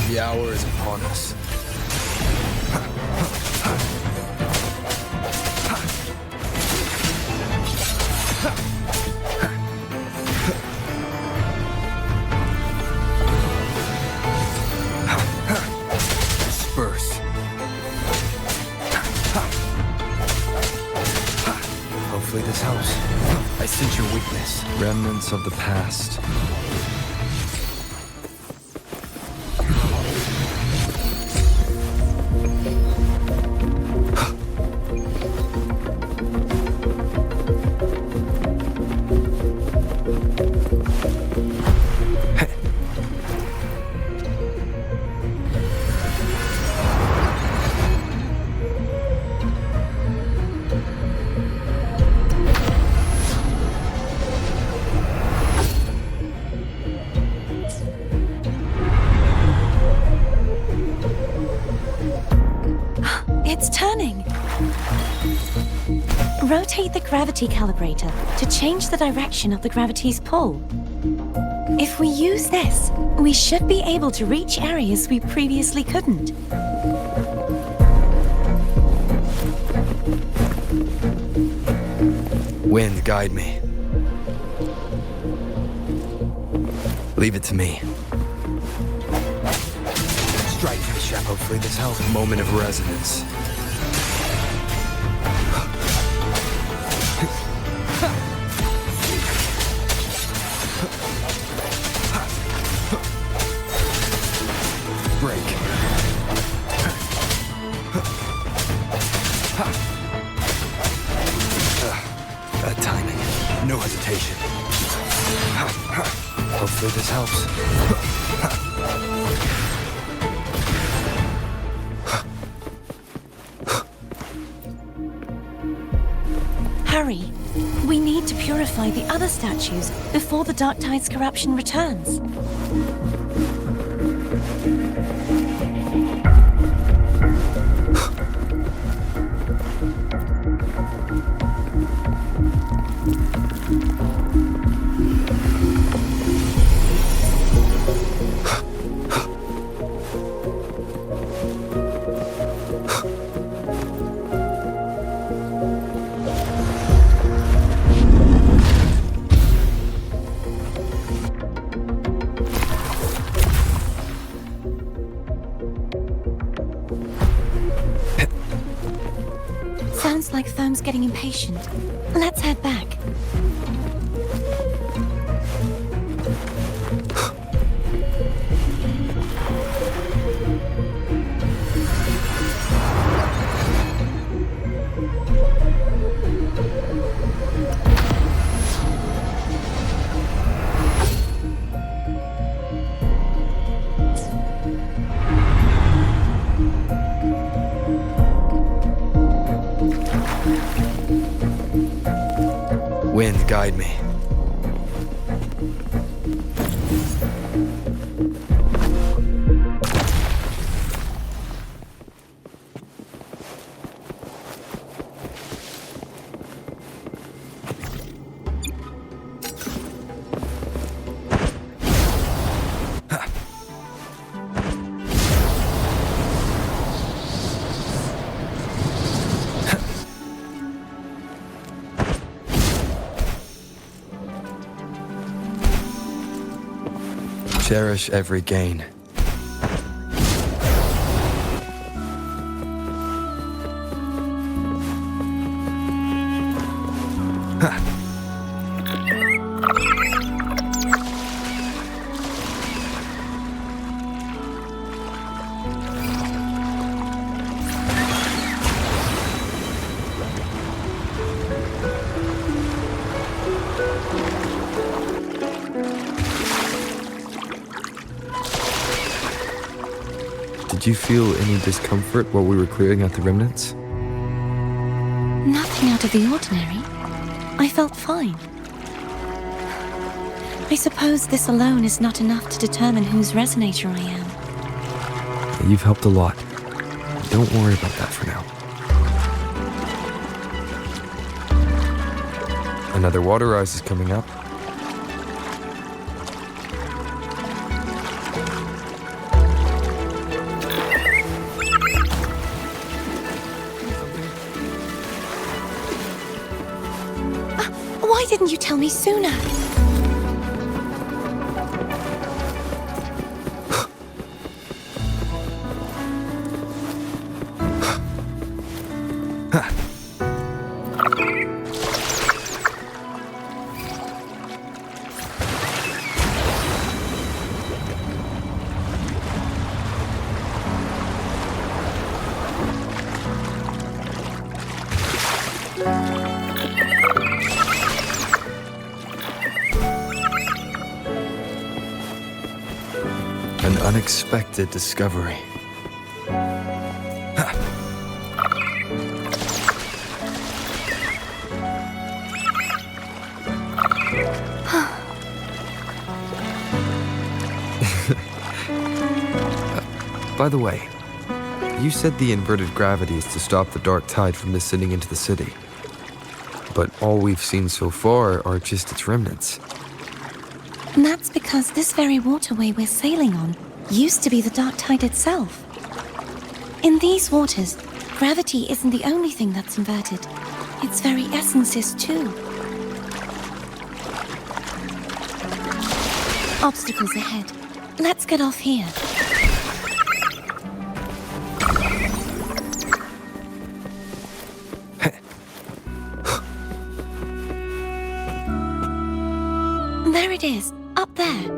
The hour is upon us. Disperse. Hopefully this helps. I sense your weakness. Remnants of the past. It's turning. rotate the gravity calibrator to change the direction of the gravity's pull. If we use this, we should be able to reach areas we previously couldn't. Wind, guide me. Leave it to me. Strike for the shadow. Hopefully this helps. Moment of resonance. Break. Bad timing. No hesitation. Hopefully this helps. Hurry. We need to purify the other statues before the Dark Tide's corruption returns. Sounds like Thome's getting impatient. Let's head back. Wind, guide me. Cherish every gain. Did you feel any discomfort while we were clearing out the remnants? Nothing out of the ordinary. I felt fine. I suppose this alone is not enough to determine whose resonator I am. You've helped a lot. Don't worry about that for now. Another water rise is coming up. Why didn't you tell me sooner? An unexpected discovery. By the way, you said the inverted gravity is to stop the dark tide from descending into the city. but all we've seen so far are just its remnants. And that's because this very waterway we're sailing on used to be the dark tide itself. In these waters, gravity isn't the only thing that's inverted. Its very essence is too. Obstacles ahead. Let's get off here. There it is, up there.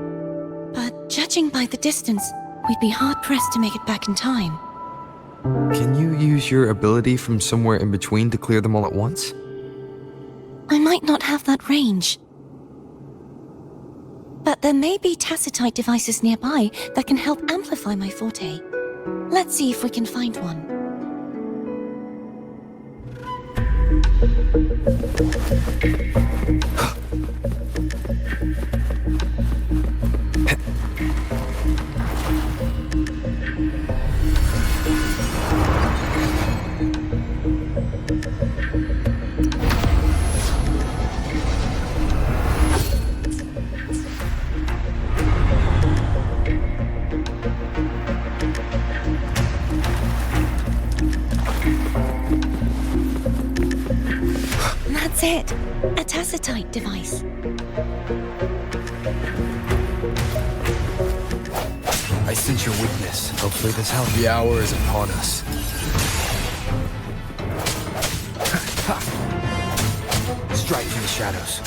But judging by the distance, we'd be hard-pressed to make it back in time. Can you use your ability from somewhere in between to clear them all at once? I might not have that range. But there may be tacitite devices nearby that can help amplify my forte. Let's see if we can find one. That's it. A tacitite device. I sense your weakness. Hopefully this helps. The hour is upon us. Strike from the shadows.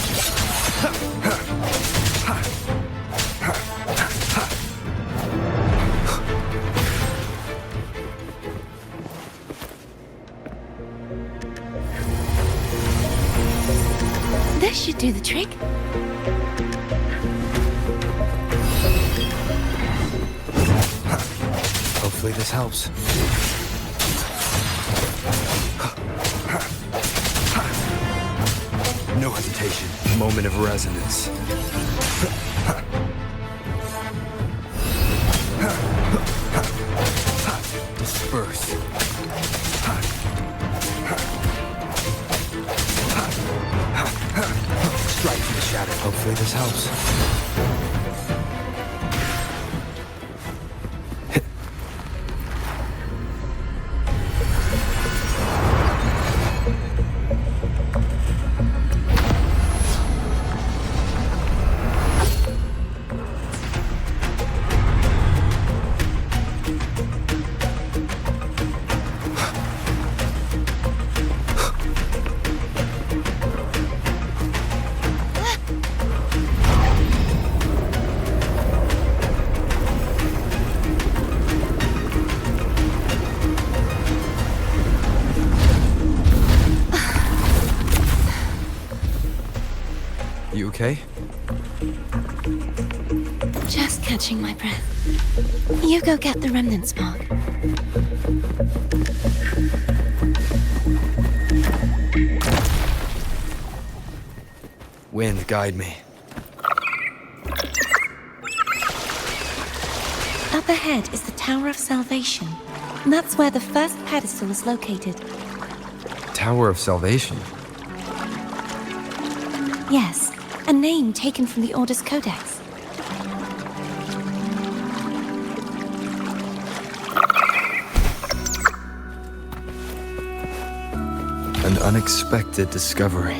This should do the trick. Hopefully this helps. No hesitation. Moment of resonance. Disperse. Strike from the shadow. Hopefully this helps. You okay? Just catching my breath. You go get the remnants, Mark. Wind, guide me. Up ahead is the Tower of Salvation. And that's where the first pedestal is located. Tower of Salvation. Yes, a name taken from the Order's Codex. An unexpected discovery.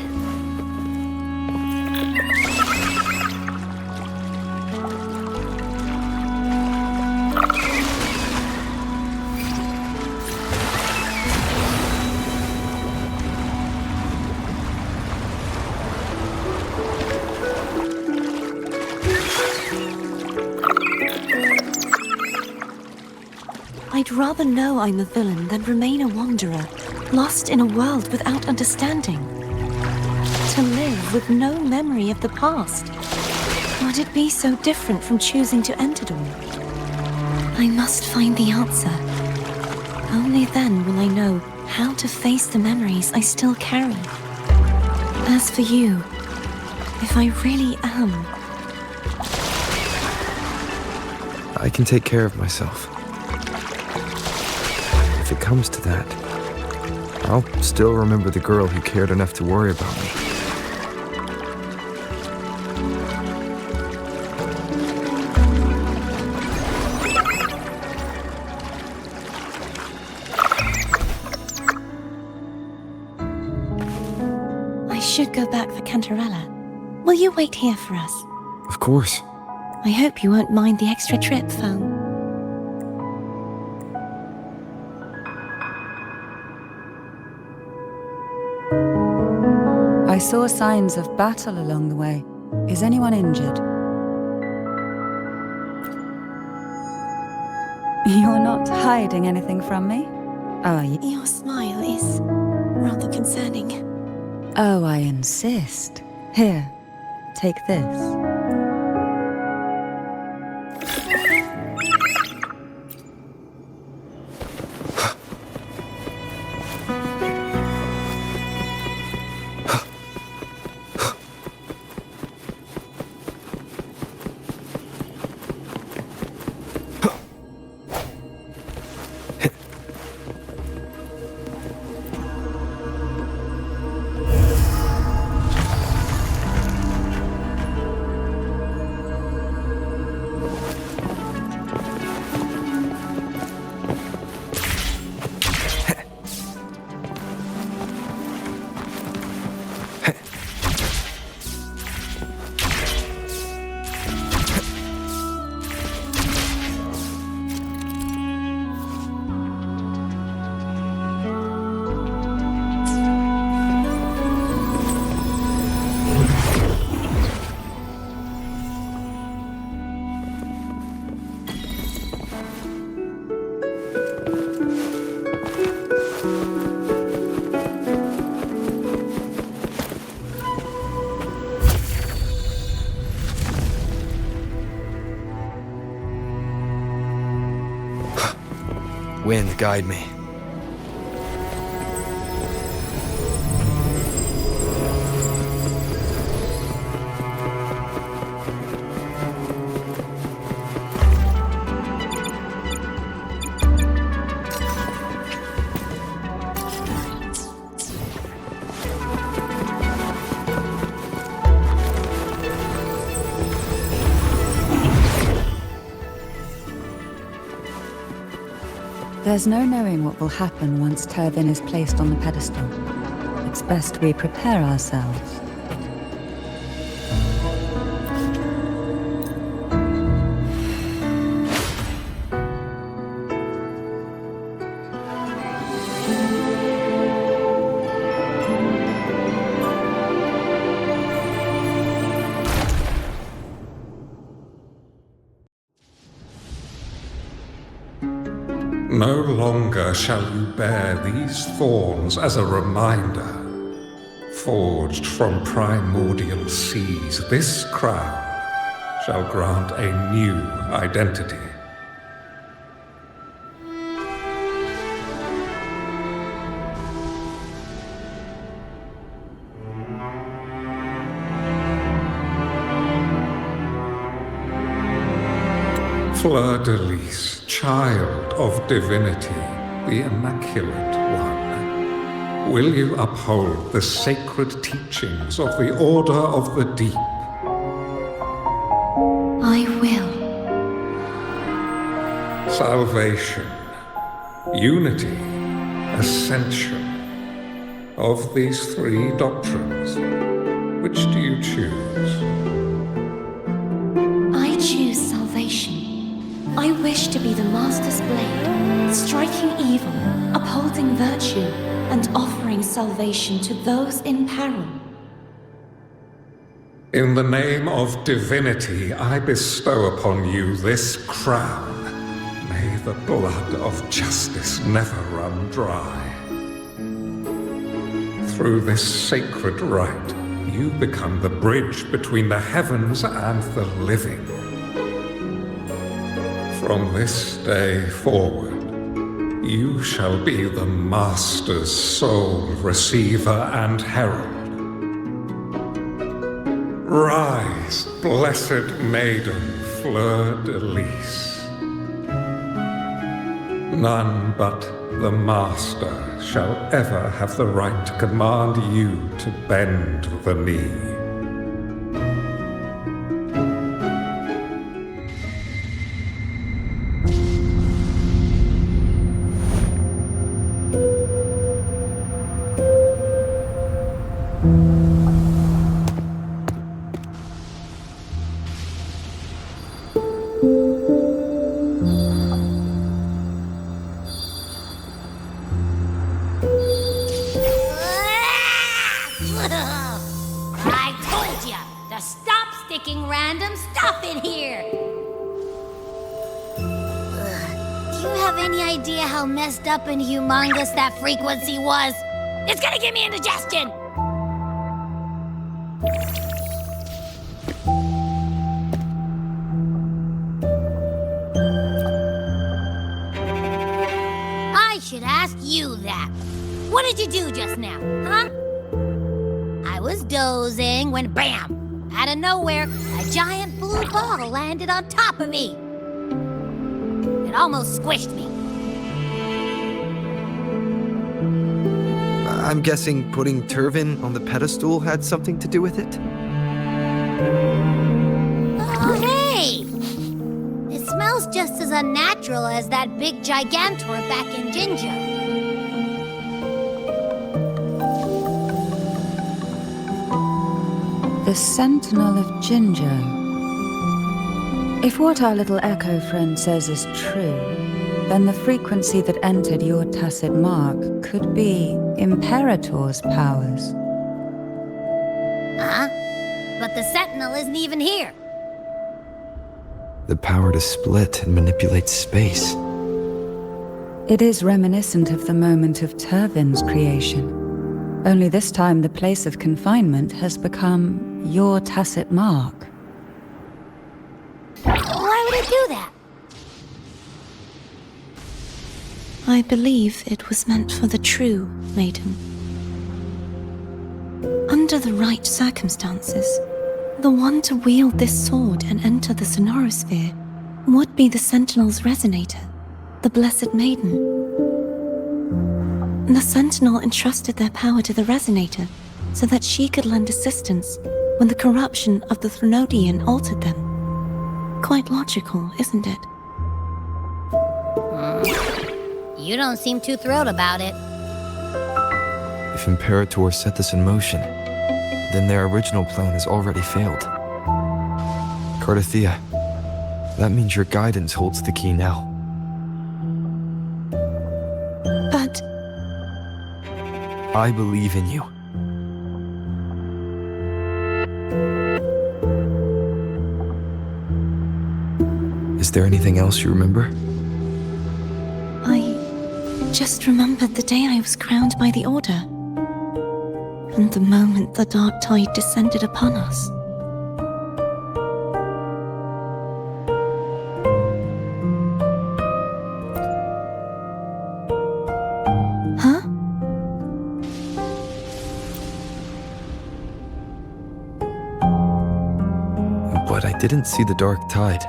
I'd rather know I'm a villain than remain a wanderer, lost in a world without understanding. To live with no memory of the past. Would it be so different from choosing to end it all? I must find the answer. Only then will I know how to face the memories I still carry. As for you, if I really am... I can take care of myself. If it comes to that. I'll still remember the girl who cared enough to worry about me. I should go back for Cantarella. Will you wait here for us? Of course. I hope you won't mind the extra trip, Foam. I saw signs of battle along the way. Is anyone injured? You're not hiding anything from me, are you? Your smile is rather concerning. Oh, I insist. Here, take this. Wind, guide me. There's no knowing what will happen once Tervin is placed on the pedestal. It's best we prepare ourselves. No longer shall you bear these thorns as a reminder. Forged from primordial seas, this crown shall grant a new identity. Fleur-de-Lis, child of divinity, the Immaculate One, will you uphold the sacred teachings of the Order of the Deep? I will. Salvation, unity, ascension. Of these three doctrines, which do you choose? I choose salvation. I wish to be the Master's blade, striking evil, upholding virtue, and offering salvation to those in peril. In the name of divinity, I bestow upon you this crown. May the blood of justice never run dry. Through this sacred rite, you become the bridge between the heavens and the living. From this day forward, you shall be the Master's sole receiver and herald. Rise, blessed maiden Fleur-de-Lis. None but the Master shall ever have the right to command you to bend the knee. I told ya to stop sticking random stuff in here! Do you have any idea how messed up and humongous that frequency was? It's gonna give me indigestion! I should ask you that. What did you do just now, huh? I was dozing when bam! Out of nowhere, a giant blue ball landed on top of me. It almost squished me. I'm guessing putting Turvin on the pedestal had something to do with it? Oh, hey! It smells just as unnatural as that big gigantor back in Ginger. The Sentinel of Jinjo. If what our little echo friend says is true, then the frequency that entered your tacit mark could be Imperator's powers. Huh? But the Sentinel isn't even here. The power to split and manipulate space. It is reminiscent of the moment of Turvin's creation. Only this time the place of confinement has become your tacit mark. Why would it do that? I believe it was meant for the true maiden. Under the right circumstances, the one to wield this sword and enter the sonorosphere would be the Sentinel's resonator, the Blessed Maiden. The Sentinel entrusted their power to the resonator so that she could lend assistance when the corruption of the Threnodian altered them. Quite logical, isn't it? You don't seem too thrilled about it. If Imperator set this in motion, then their original plan has already failed. Cardathea, that means your guidance holds the key now. But I believe in you. Is there anything else you remember? I just remembered the day I was crowned by the Order, and the moment the dark tide descended upon us. Huh? But I didn't see the dark tide.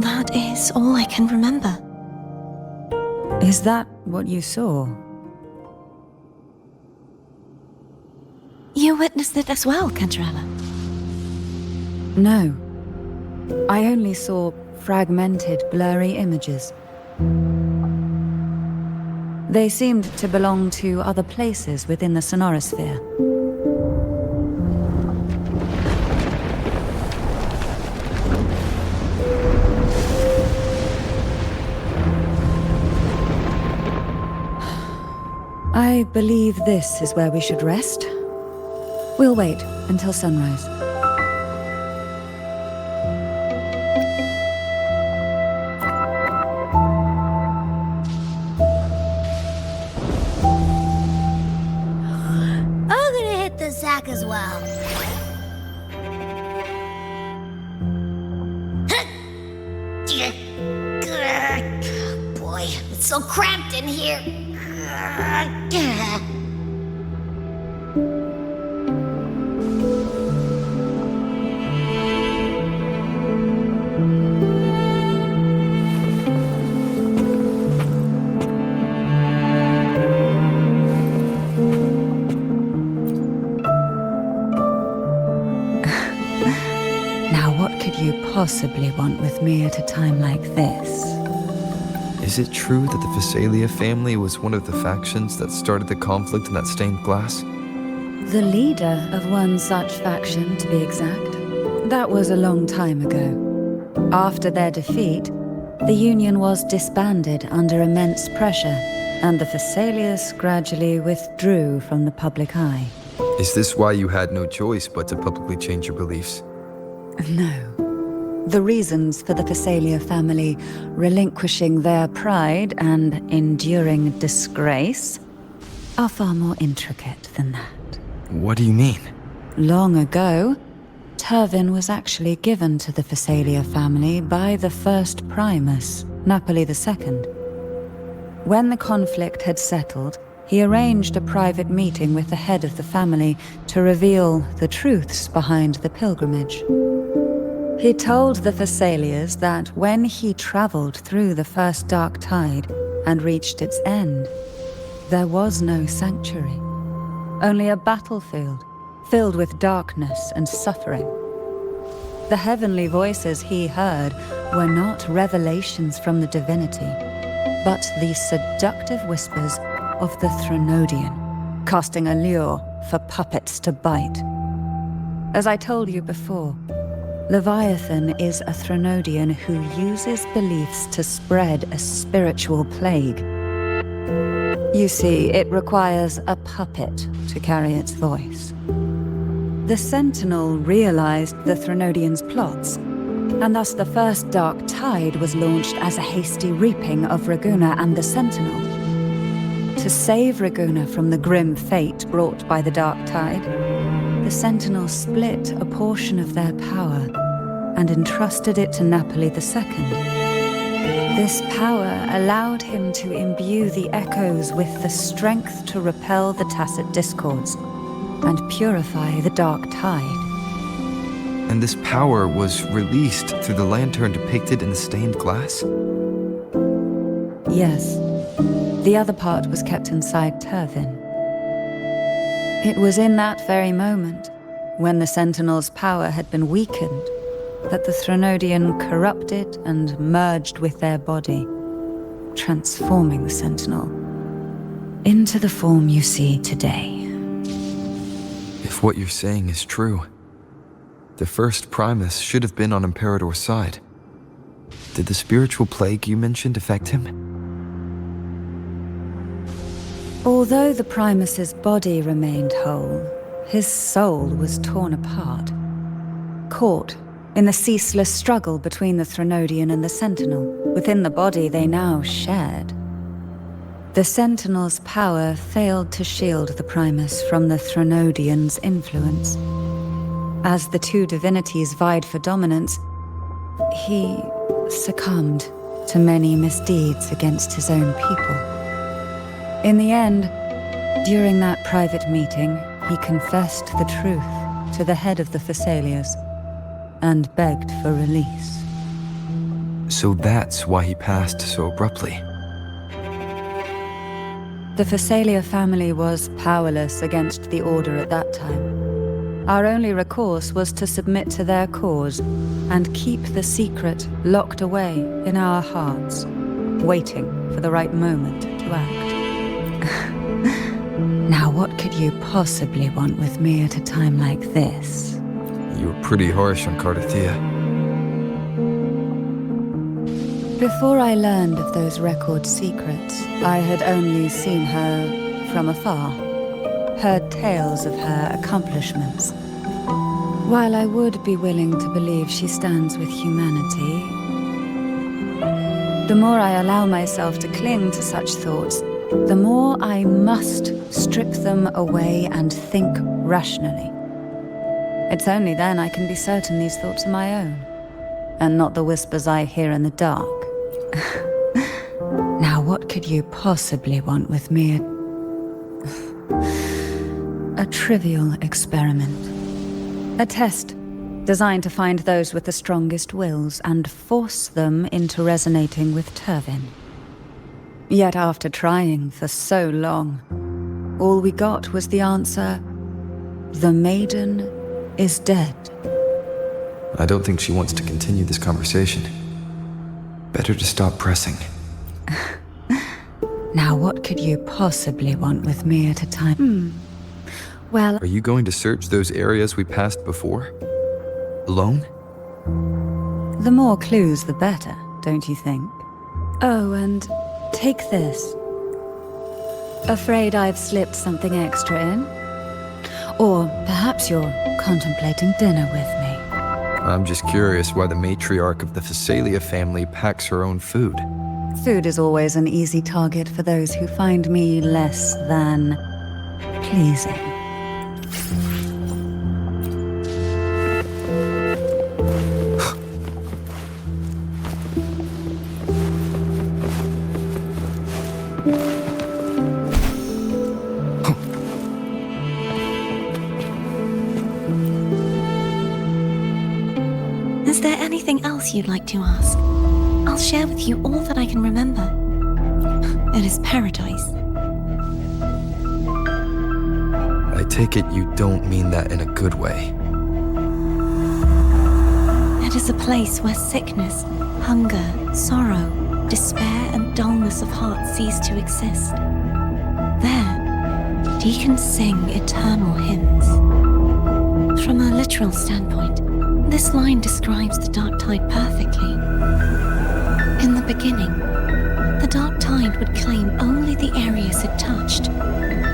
That is all I can remember. Is that what you saw? You witnessed it as well, Cantarella. No. I only saw fragmented, blurry images. They seemed to belong to other places within the sonorosphere. I believe this is where we should rest. We'll wait until sunrise. I'm gonna hit the sack as well. Boy, it's so cramped in here. could you possibly want with me at a time like this? Is it true that the Phasalia family was one of the factions that started the conflict in that stained glass? The leader of one such faction, to be exact. That was a long time ago. After their defeat, the Union was disbanded under immense pressure, and the Phasalias gradually withdrew from the public eye. Is this why you had no choice but to publicly change your beliefs? No. The reasons for the Phasalia family relinquishing their pride and enduring disgrace are far more intricate than that. What do you mean? Long ago, Turvin was actually given to the Phasalia family by the first Primus, Napoli II. When the conflict had settled, he arranged a private meeting with the head of the family to reveal the truths behind the pilgrimage. He told the Phasalias that when he traveled through the first dark tide and reached its end, there was no sanctuary, only a battlefield filled with darkness and suffering. The heavenly voices he heard were not revelations from the divinity, but the seductive whispers of the Threnodian, casting a lure for puppets to bite. As I told you before, Leviathan is a Threnodian who uses beliefs to spread a spiritual plague. You see, it requires a puppet to carry its voice. The Sentinel realized the Threnodian's plots, and thus the first Dark Tide was launched as a hasty reaping of Raguna and the Sentinel. To save Raguna from the grim fate brought by the Dark Tide, the Sentinel split a portion of their power and entrusted it to Napoli II. This power allowed him to imbue the echoes with the strength to repel the tacit discords and purify the Dark Tide. And this power was released through the lantern depicted in the stained glass? Yes. The other part was kept inside Turvin. It was in that very moment, when the Sentinel's power had been weakened, that the Threnodian corrupted and merged with their body, transforming the Sentinel into the form you see today. If what you're saying is true, the first Primus should have been on Imperator's side. Did the spiritual plague you mentioned affect him? Although the Primus's body remained whole, his soul was torn apart, caught in the ceaseless struggle between the Threnodian and the Sentinel. Within the body they now shared. The Sentinel's power failed to shield the Primus from the Threnodian's influence. As the two divinities vied for dominance, he succumbed to many misdeeds against his own people. In the end, during that private meeting, he confessed the truth to the head of the Phasalias and begged for release. So that's why he passed so abruptly. The Phasalia family was powerless against the Order at that time. Our only recourse was to submit to their cause and keep the secret locked away in our hearts, waiting for the right moment to act. Now what could you possibly want with me at a time like this? You were pretty harsh on Cardathea. Before I learned of those record secrets, I had only seen her from afar, heard tales of her accomplishments. While I would be willing to believe she stands with humanity, the more I allow myself to cling to such thoughts, the more I must strip them away and think rationally. It's only then I can be certain these thoughts are my own, and not the whispers I hear in the dark. Now what could you possibly want with me? A trivial experiment. A test designed to find those with the strongest wills and force them into resonating with Turvin. Yet after trying for so long, all we got was the answer, "The maiden is dead." I don't think she wants to continue this conversation. Better to stop pressing. Now, what could you possibly want with me at a time? Well, Are you going to search those areas we passed before? Alone? the more clues, the better, don't you think? Oh, and take this. Afraid I've slipped something extra in? Or perhaps you're contemplating dinner with me. I'm just curious why the matriarch of the Phasalia family packs her own food. Food is always an easy target for those who find me less than pleasing. Is there anything else you'd like to ask? I'll share with you all that I can remember. It is paradise. I take it you don't mean that in a good way. It is a place where sickness, hunger, sorrow, despair, and dullness of heart cease to exist. There, deacons sing eternal hymns. From a literal standpoint, this line describes the dark tide perfectly. In the beginning, the dark tide would claim only the areas it touched,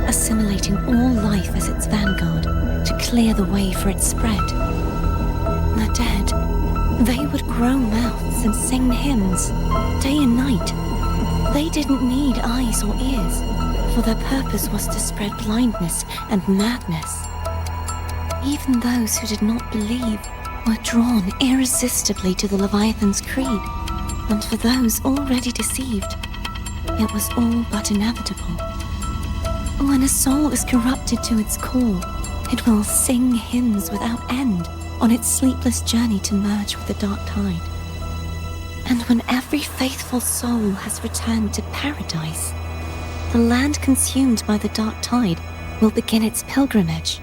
assimilating all life as its vanguard to clear the way for its spread. The dead, they would grow mouths and sing hymns, day and night. They didn't need eyes or ears, for their purpose was to spread blindness and madness. Even those who did not believe were drawn irresistibly to the Leviathan's creed, and for those already deceived, it was all but inevitable. When a soul is corrupted to its core, it will sing hymns without end on its sleepless journey to merge with the dark tide. And when every faithful soul has returned to paradise, the land consumed by the dark tide will begin its pilgrimage,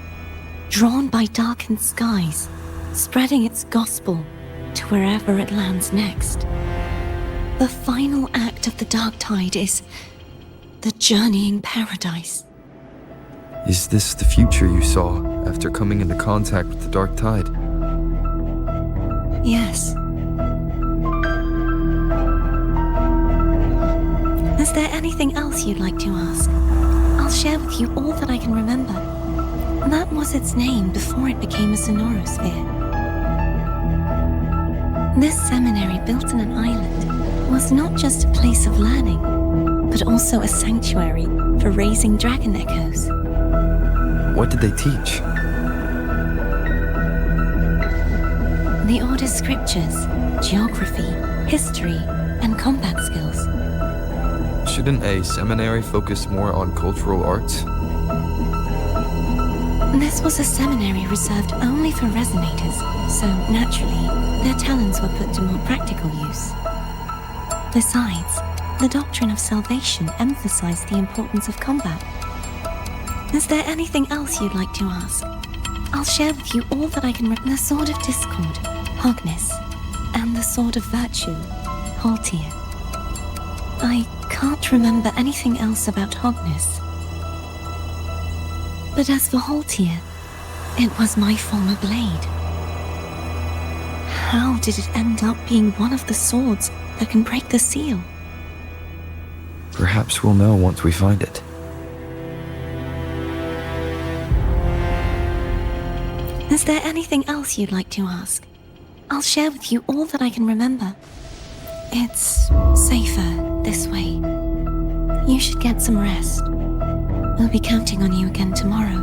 drawn by darkened skies, spreading its gospel to wherever it lands next. The final act of the dark tide is the journeying paradise. Is this the future you saw after coming into contact with the dark tide? Yes. Is there anything else you'd like to ask? I'll share with you all that I can remember. That was its name before it became a sonorosphere. This seminary, built in an island, was not just a place of learning, but also a sanctuary for raising dragon echoes. What did they teach? The Order's scriptures, geography, history, and combat skills. Shouldn't a seminary focus more on cultural arts? This was a seminary reserved only for resonators, so naturally, their talents were put to more practical use. Besides, the doctrine of salvation emphasized the importance of combat. Is there anything else you'd like to ask? I'll share with you all that I can remember. The Sword of Discord, Hogness, and the Sword of Virtue, Haltir. I can't remember anything else about Hogness. But as for Haltir, it was my former blade. How did it end up being one of the swords that can break the seal? Perhaps we'll know once we find it. Is there anything else you'd like to ask? I'll share with you all that I can remember. It's safer this way. You should get some rest. We'll be counting on you again tomorrow.